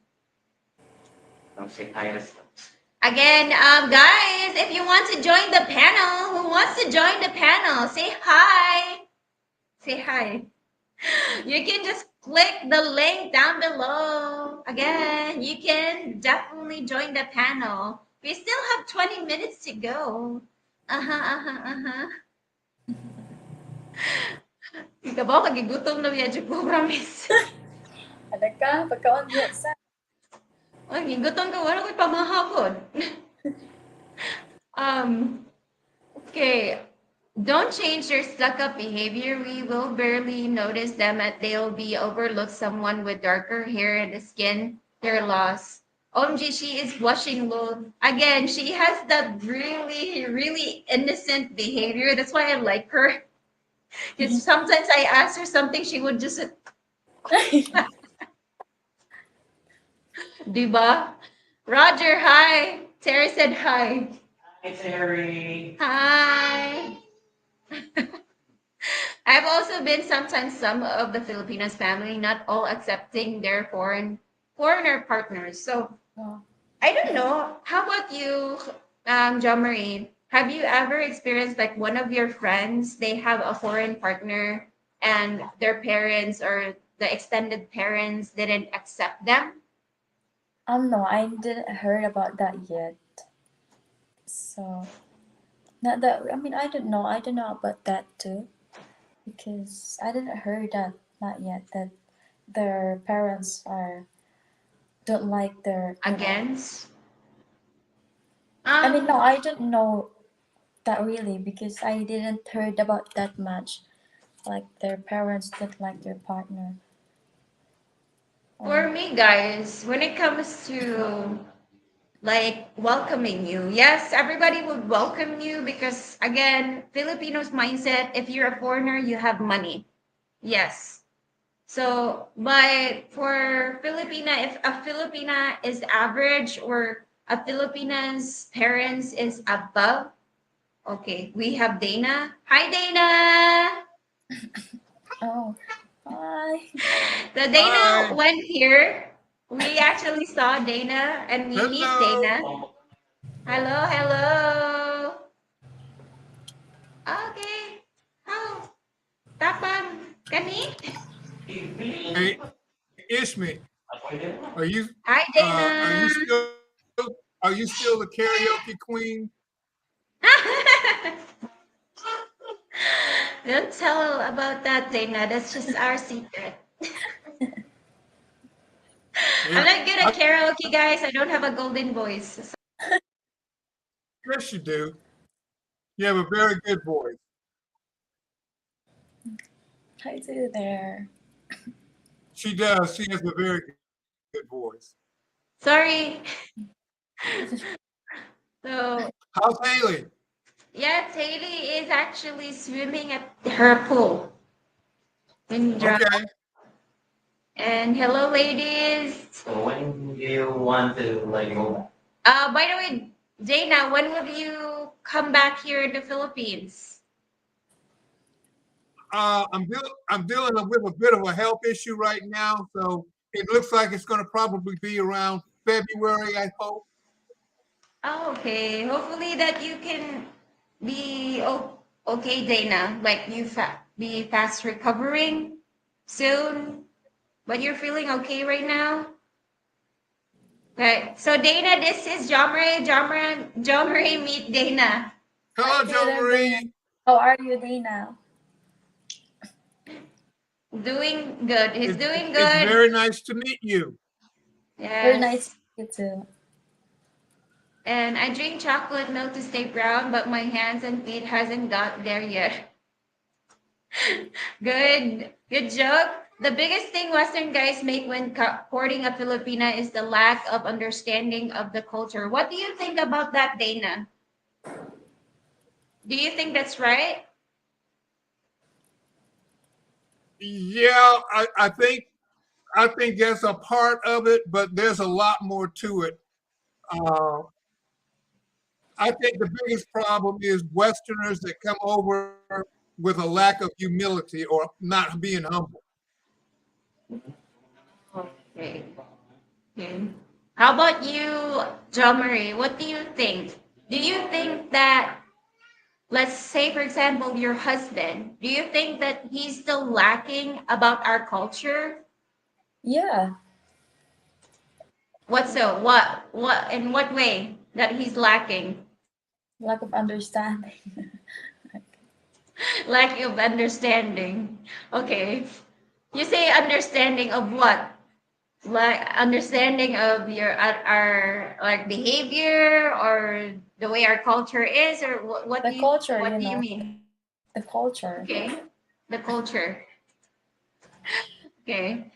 Again, guys, if you want to join the panel, who wants to join the panel? Say hi. Say hi. You can just click the link down below. Again, you can definitely join the panel. We still have 20 minutes to go. Uh-huh, uh-huh, uh-huh. Ika ba, kagigutom na biya ko, promise. Ada ka? Pagkaon diya sa. Ay, gigutom ka, wala ko'y pamahapon. Um, okay. Don't change your stuck-up behavior. We will barely notice them and they'll be overlooked someone with darker hair and the skin. Their loss. OMG, she is blushing low. Again, she has that really, really innocent behavior. That's why I like her. Because sometimes I ask her something, she would just, diba? Roger, hi. Terry said hi. Hi, Terry. Hi. I've also been sometimes some of the Filipinos family, not all accepting their foreigner partners. So Oh, I don't know. How about you, John Marie? Have you ever experienced like one of your friends, they have a foreign partner and their parents or the extended parents didn't accept them? no, I didn't heard about that yet. So, not that, I mean, I don't know. I don't know about that too. Because I didn't heard that, not yet, that their parents are, don't like their, Against? I mean, no, Um, I don't know that really because I didn't heard about that much. Like their parents don't like their partner. for Or me, guys, when it comes to like welcoming you. Yes, everybody would welcome you because again, Filipinos mindset, if you're a foreigner, you have money. Yes. So, but for Filipina, if a Filipina is average or a Filipina's parents is above, okay, we have Dana. Hi, Dana. oh, hi. The Dana Hi. went here. We actually saw Dana and we meet Hello. Dana. Hello, hello. Okay. Oh, tapang kani? Hey, Ismi, are you Hi, are you Dana. still the karaoke queen? Don't tell about that, Dana. That's just our secret. I'm Yeah. not good at karaoke, guys. I don't have a golden voice. Yes, you do. You have a very good voice. Hi to there. She does. She has a very good voice. Sorry. So, How's Haley? yeah, Haley is actually swimming at her pool in dry. Okay. And hello, ladies. So when do you want to like go back? By the way, Dana, when will you come back here in the Philippines? I'm dealing with a bit of a health issue right now, so it looks like it's going to probably be around February. I hope. Oh, okay. Hopefully that you can be okay, Dana. Like you be fast recovering soon, but you're feeling okay right now. Okay. So Dana, this is Jomre. Jomre, meet Dana. Hi Hello, to Joe there, Dana. Marie. How are you, Dana? Doing good. He's doing It's good. very nice to meet you. Very nice to Yes. meet you too. And I drink chocolate milk to stay brown, but my hands and feet hasn't got there yet. Good. Good joke. The biggest thing Western guys make when courting a Filipina is the lack of understanding of the culture. What do you think about that, Dana? Do you think that's right? Yeah, I think that's a part of it, but there's a lot more to it. Uh, I think the biggest problem is Westerners that come over with a lack of humility or not being humble. Okay. Okay. How about you, Jo Marie? What do you think? Do you think that let's say, for example, your husband, do you think that he's still lacking about our culture? Yeah, What so? What, in what way that he's lacking? lack of understanding. Lack of understanding. Okay. You say understanding of what? Like understanding of your our like behavior or the way our culture is, or The culture, what do you mean? the culture. Okay, the culture. Okay.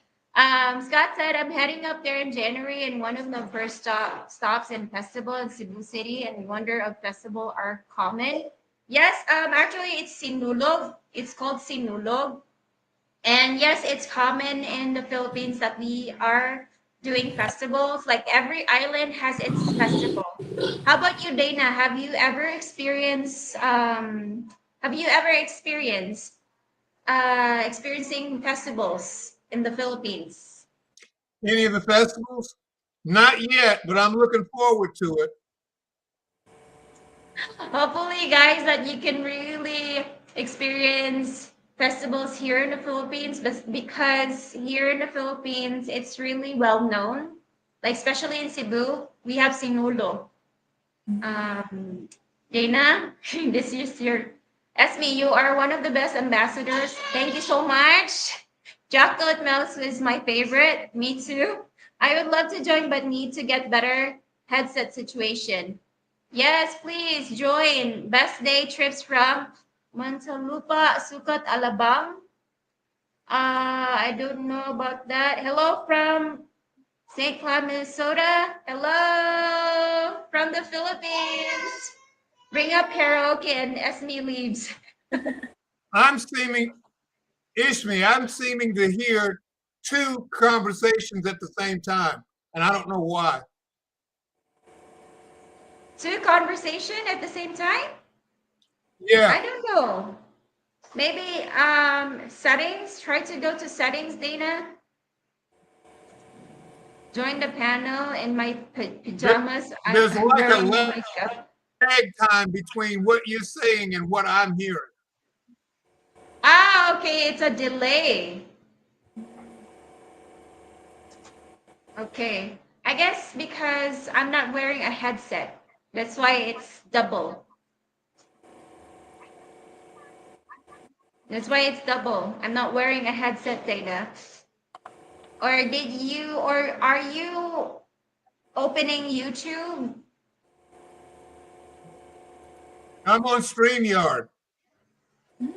Scott said, I'm heading up there in January, and one of the first stops in festival in Cebu City, and wonder of festival are common. Yes, actually, it's Sinulog. It's called Sinulog. And yes, it's common in the Philippines that we are doing festivals. Like every island has its festival. How about you, Dana? Have you ever experienced experiencing festivals in the Philippines? Any of the festivals? Not yet, but I'm looking forward to it. Hopefully, guys, that you can really experience festivals here in the Philippines, but because here in the Philippines, it's really well known. Like especially in Cebu, we have Sinulo. Um, Dana, this is your Esme. You are one of the best ambassadors. Thank you so much. Chocolate Mouse is my favorite. Me too. I would love to join, but need to get better headset situation. Yes, please join. Best day trips from Mantalupa, Sukat, Alabang. I don't know about that. Hello from St. Cloud, Minnesota. Hello from the Philippines. Bring up karaoke and Esme leaves. I'm seeming, I'm seeming to hear two conversations at the same time, and I don't know why. Two conversation at the same time? Yeah, I don't know. Maybe settings. Try to go to settings, Dana. Join the panel in my there, pajamas. there's I'm like a wearing no lag makeup. time between what you're saying and what I'm hearing. Ah, okay, it's a delay. Okay. I guess because I'm not wearing a headset. That's why it's double. That's why it's double. I'm not wearing a headset, Data. Or are you opening YouTube? I'm on StreamYard.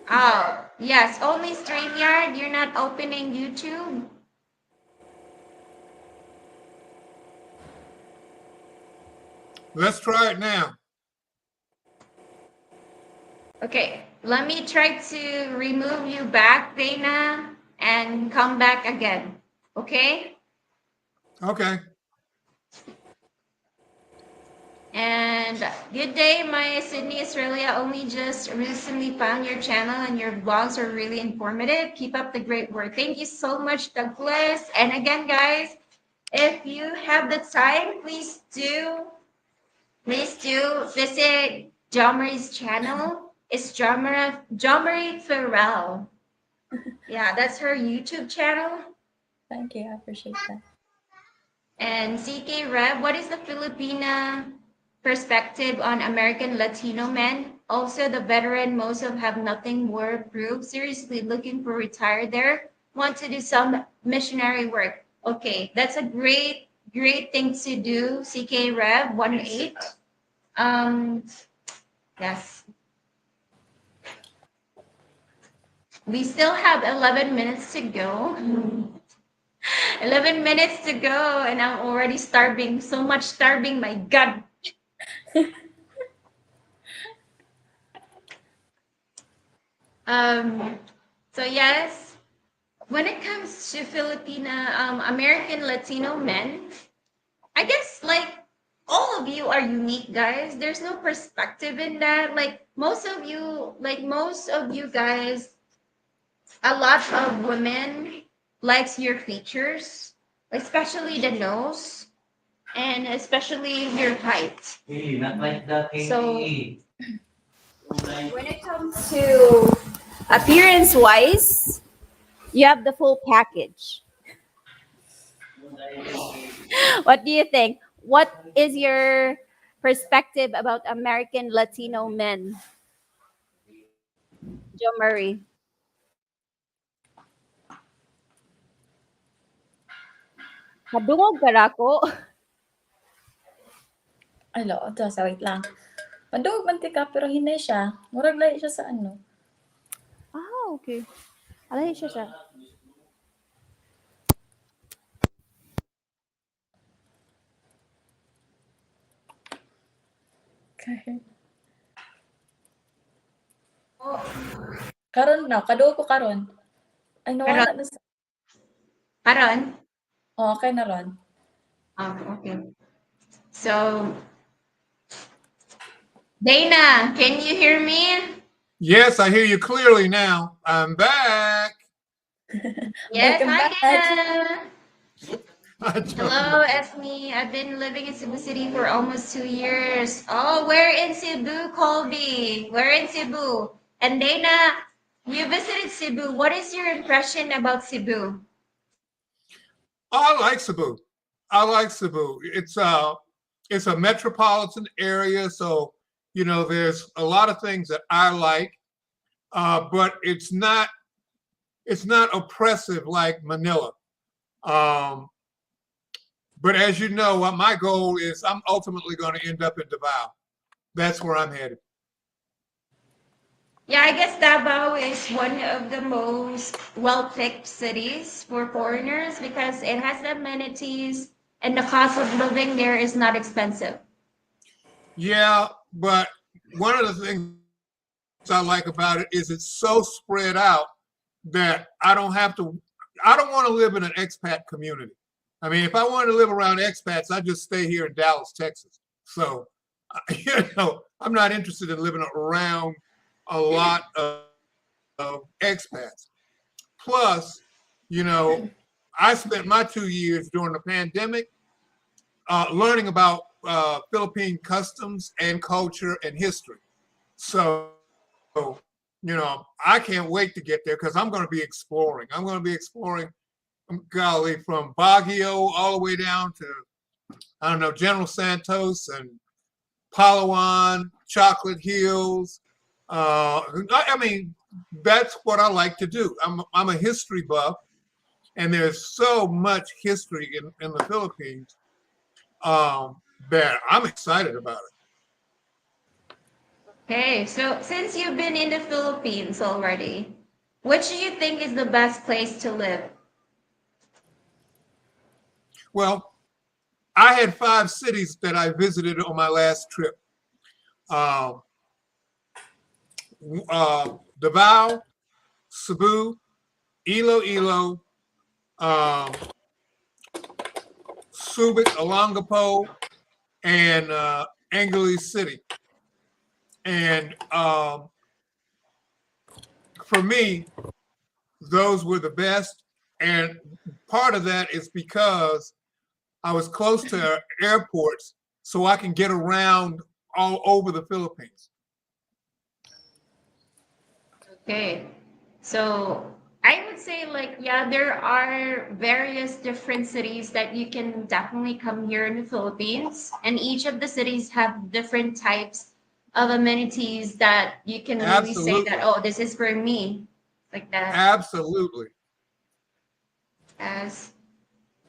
Oh, yes, only StreamYard. You're not opening YouTube? Let's try it now. Okay, let me try to remove you back, Dana, and come back again. Okay? Okay. And good day, my Sydney, Australia. Only just recently found your channel and your vlogs are really informative. Keep up the great work. Thank you so much, Douglas. And again, guys, if you have the time, please do visit Jomari's channel. It's Jomari Farrell. Yeah, that's her YouTube channel. Thank you. I appreciate that. And CK Rev, what is the Filipina perspective on American Latino men? Also, the veteran, most of have nothing more proof. Seriously looking for retire there. Want to do some missionary work. Okay, that's a great thing to do. CK Rev 18. Um, yes. We still have 11 minutes to go. 11 minutes to go, and I'm already starving. So much starving, my God. Um, so yes, when it comes to Filipina, American Latino men, I guess like all of you are unique, guys. There's no perspective in that. Most of you guys, a lot of women likes your features, especially the nose and especially your height. Hey, not like that. So Hey. When it comes to appearance wise, you have the full package. What do you think? What is your perspective about American Latino men, Joe Murray? Kadungog karako. Ay, lo, ito, sa wait lang. Maduog man tika, pero hinay siya. Murag lahi siya sa ano. Ah, okay. Alay siya siya. Karon na, kaduog ko karon. Ay, Karon? nawala na sa... Karon? Oh, okay na ron. Oh, okay. So, Dana, can you hear me? Yes, I hear you clearly now. I'm back. Yes, Welcome hi back. Dana. Hi, Joe. Hello, Esme. I've been living in Cebu City for almost 2 years. Oh, where in Cebu, Colby? Where in Cebu? And Dana, you visited Cebu. What is your impression about Cebu? I like Cebu. I like Cebu. It's a metropolitan area, so there's a lot of things that I like, but it's not oppressive like Manila. Um, but as you know, what my goal is, I'm ultimately going to end up in Davao. That's where I'm headed. Yeah, I guess Davao is one of the most well-picked cities for foreigners because it has the amenities and the cost of living there is not expensive. Yeah, but one of the things I like about it is it's so spread out that I don't have to. I don't want to live in an expat community. I mean, if I wanted to live around expats, I'd just stay here in Dallas, Texas. So, I'm not interested in living around a lot of expats. Plus, you know, I spent my 2 years during the pandemic learning about Philippine customs and culture and history. So, I can't wait to get there because I'm going to be exploring. I'm going to be exploring, golly, from Baguio all the way down to, I don't know, General Santos and Palawan, Chocolate Hills. I mean, that's what I like to do. I'm a history buff, and there's so much history in the Philippines um, that I'm excited about it. Okay, so since you've been in the Philippines already, which do you think is the best place to live? Well, I had 5 cities that I visited on my last trip. Um, Davao, Cebu, Iloilo, um, Subic, Olongapo, and Angeles City. And for me, those were the best. And part of that is because I was close to airports, so I can get around all over the Philippines. Okay, so I would say like yeah, there are various different cities that you can definitely come here in the Philippines, and each of the cities have different types of amenities that you can really say that Absolutely. oh, this is for me, like that. Absolutely. As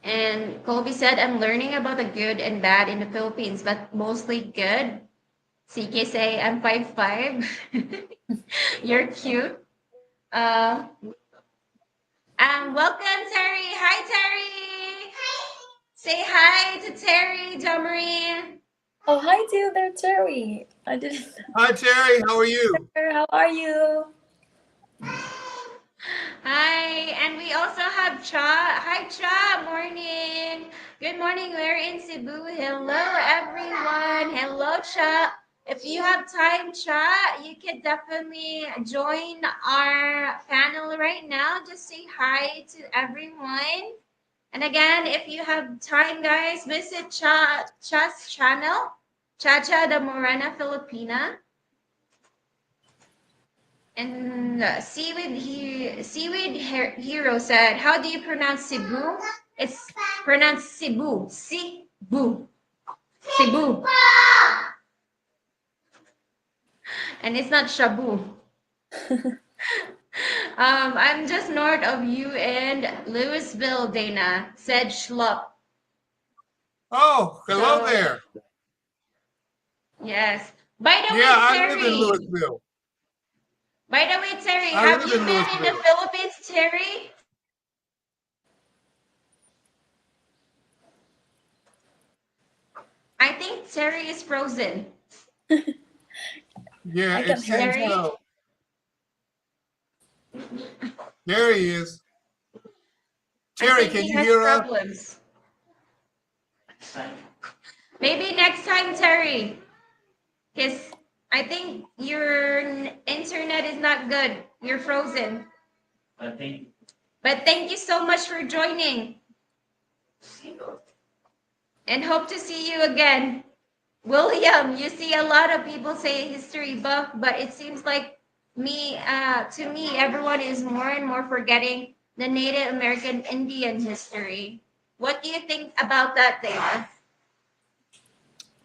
and Colby said, I'm learning about the good and bad in the Philippines, but mostly good. CK say I'm 5'5". You're cute. Uh, welcome, Terry. Hi, Terry. Say hi to Terry, Domarie. Oh, hi to you there, Terry. I didn't... Hi, Terry. How are you? How are you? Hi, and we also have Cha. Hi, Cha. Morning. Good morning. We're in Cebu. Hello, everyone. Hello, Cha. If you have time, Cha, you can definitely join our panel right now. Just say hi to everyone. And again, if you have time, guys, visit Cha's channel, Chacha the Morena Filipina. And Hero said, "How do you pronounce Cebu? It's pronounced Cebu. Cebu. Cebu. And it's not Shabu. I'm just north of you in Louisville, Dana," said Schlupp. Oh, hello So, there. yes. By the Yeah, way, I live in Terry. Louisville. By the way, Terry, I have live you in been in the Louisville. Philippines, Terry? I think Terry is frozen. Yeah, I it can hear him. seems Terry? so. There he is. I Terry, think can he you has hear us? problems. Maybe next time, Terry. Because I think your internet is not good. You're frozen. But thank you so much for joining. And hope to see you again. William, you see a lot of people say history buff, but it seems like to me, everyone is more and more forgetting the Native American Indian history. What do you think about that, Dana?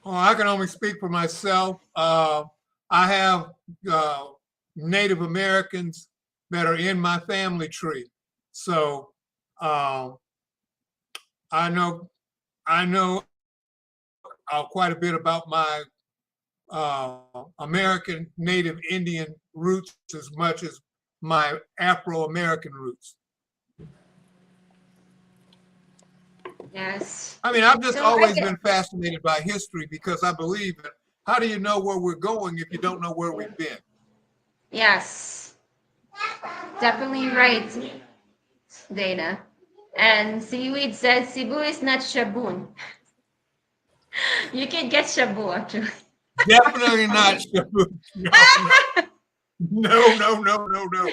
Oh, I can only speak for myself. I have Native Americans that are in my family tree, so um, I know I know quite a bit about my American Native Indian roots as much as my Afro-American roots. Yes. I mean, I've just So I always get been fascinated by history because I believe that how do you know where we're going if you don't know where we've been? yes, definitely right, Dana. And Seaweed says Cebu is not Shabu. You can get Shabu actually. Definitely not. No, no, no, no, no, no.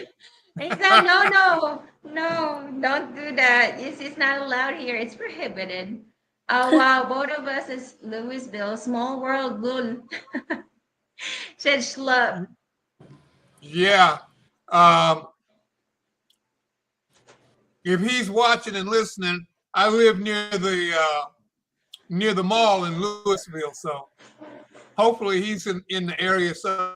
He said, no, no, no, don't do that. It's not allowed here. It's prohibited. Oh, wow. Both of us is Louisville. Small world, bull. Said Schlupp. Yeah. Um, if he's watching and listening, I live near the mall in Louisville, so hopefully he's in the area. So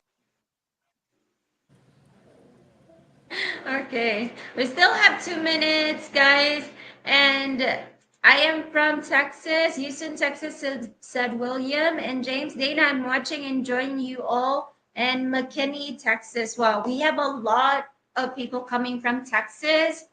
Okay. We still have 2 minutes, guys. And I am from Texas, Houston, Texas, said William. And James, Dana, I'm watching and joining you all. And McKinney, Texas. Wow, we have a lot of people coming from Texas.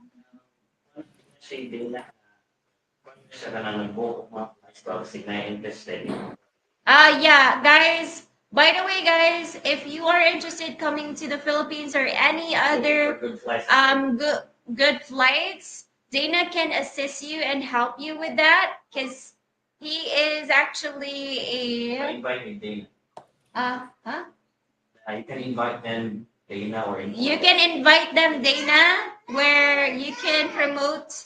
Yeah, guys. By the way, guys, if you are interested coming to the Philippines or any other good flights, Dana can assist you and help you with that because he is actually a huh? You can invite them, Dana, where you can promote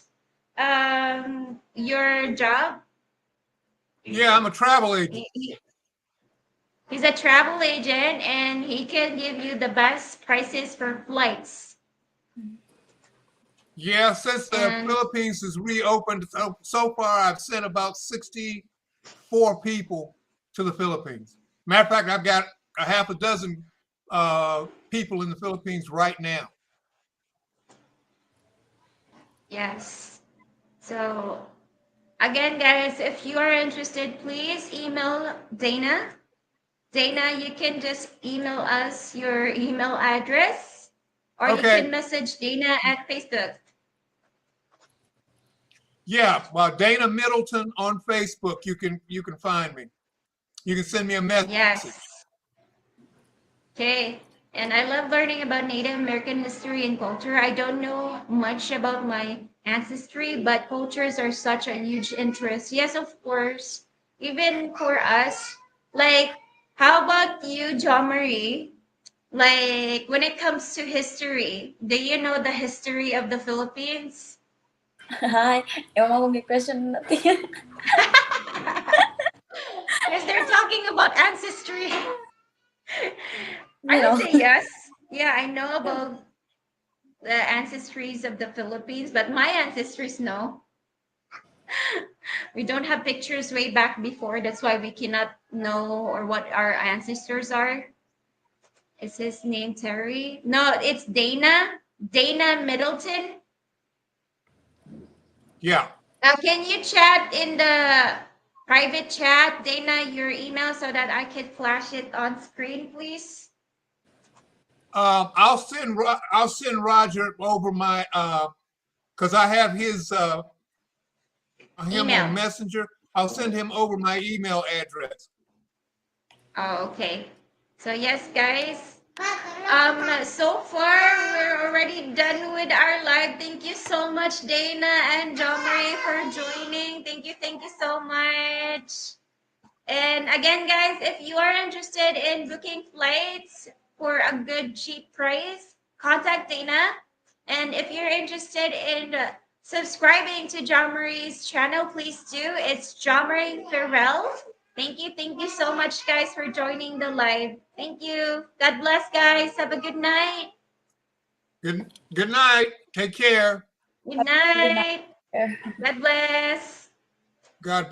your job. yeah, I'm a travel agent. He's a travel agent and he can give you the best prices for flights. Yeah, since the And Philippines is reopened, so far I've sent about 64 people to the Philippines. Matter of fact, I've got a half a dozen people in the Philippines right now. yes. So again, guys, if you are interested, please email Dana. Dana, you can just email us your email address or you Okay. can message Dana at Facebook. Yeah, well, Dana Middleton on Facebook. You can find me. You can send me a message. Yes. Okay. And I love learning about Native American history and culture. I don't know much about my ancestry, but cultures are such a huge interest. Yes, of course. Even for us. Like, how about you, John Marie? Like, when it comes to history, do you know the history of the Philippines? Hi, ewan ko may question natin. Yes, they're talking about ancestry. You I would know, say yes. Yeah, I know about the ancestries of the Philippines, but my ancestors, no. We don't have pictures way back before. That's why we cannot know or what our ancestors are. Is his name Terry? No, it's Dana. Dana Middleton. Yeah. Now, can you chat in the private chat, Dana, your email so that I can flash it on screen, please? I'll send Roger over my because I have his him Email. on Messenger. I'll send him over my email address. Oh, okay. So yes, guys. So far we're already done with our live. Thank you so much, Dana and Jomri, for joining. Thank you so much. And again, guys, if you are interested in booking flights for a good cheap price, contact Dana. And if you're interested in subscribing to John Marie's channel, please do. It's John Marie Farrell. Thank you so much, guys, for joining the live. Thank you. God bless, guys. Have a good night. Good night. Take care. Good night. God bless. God bless.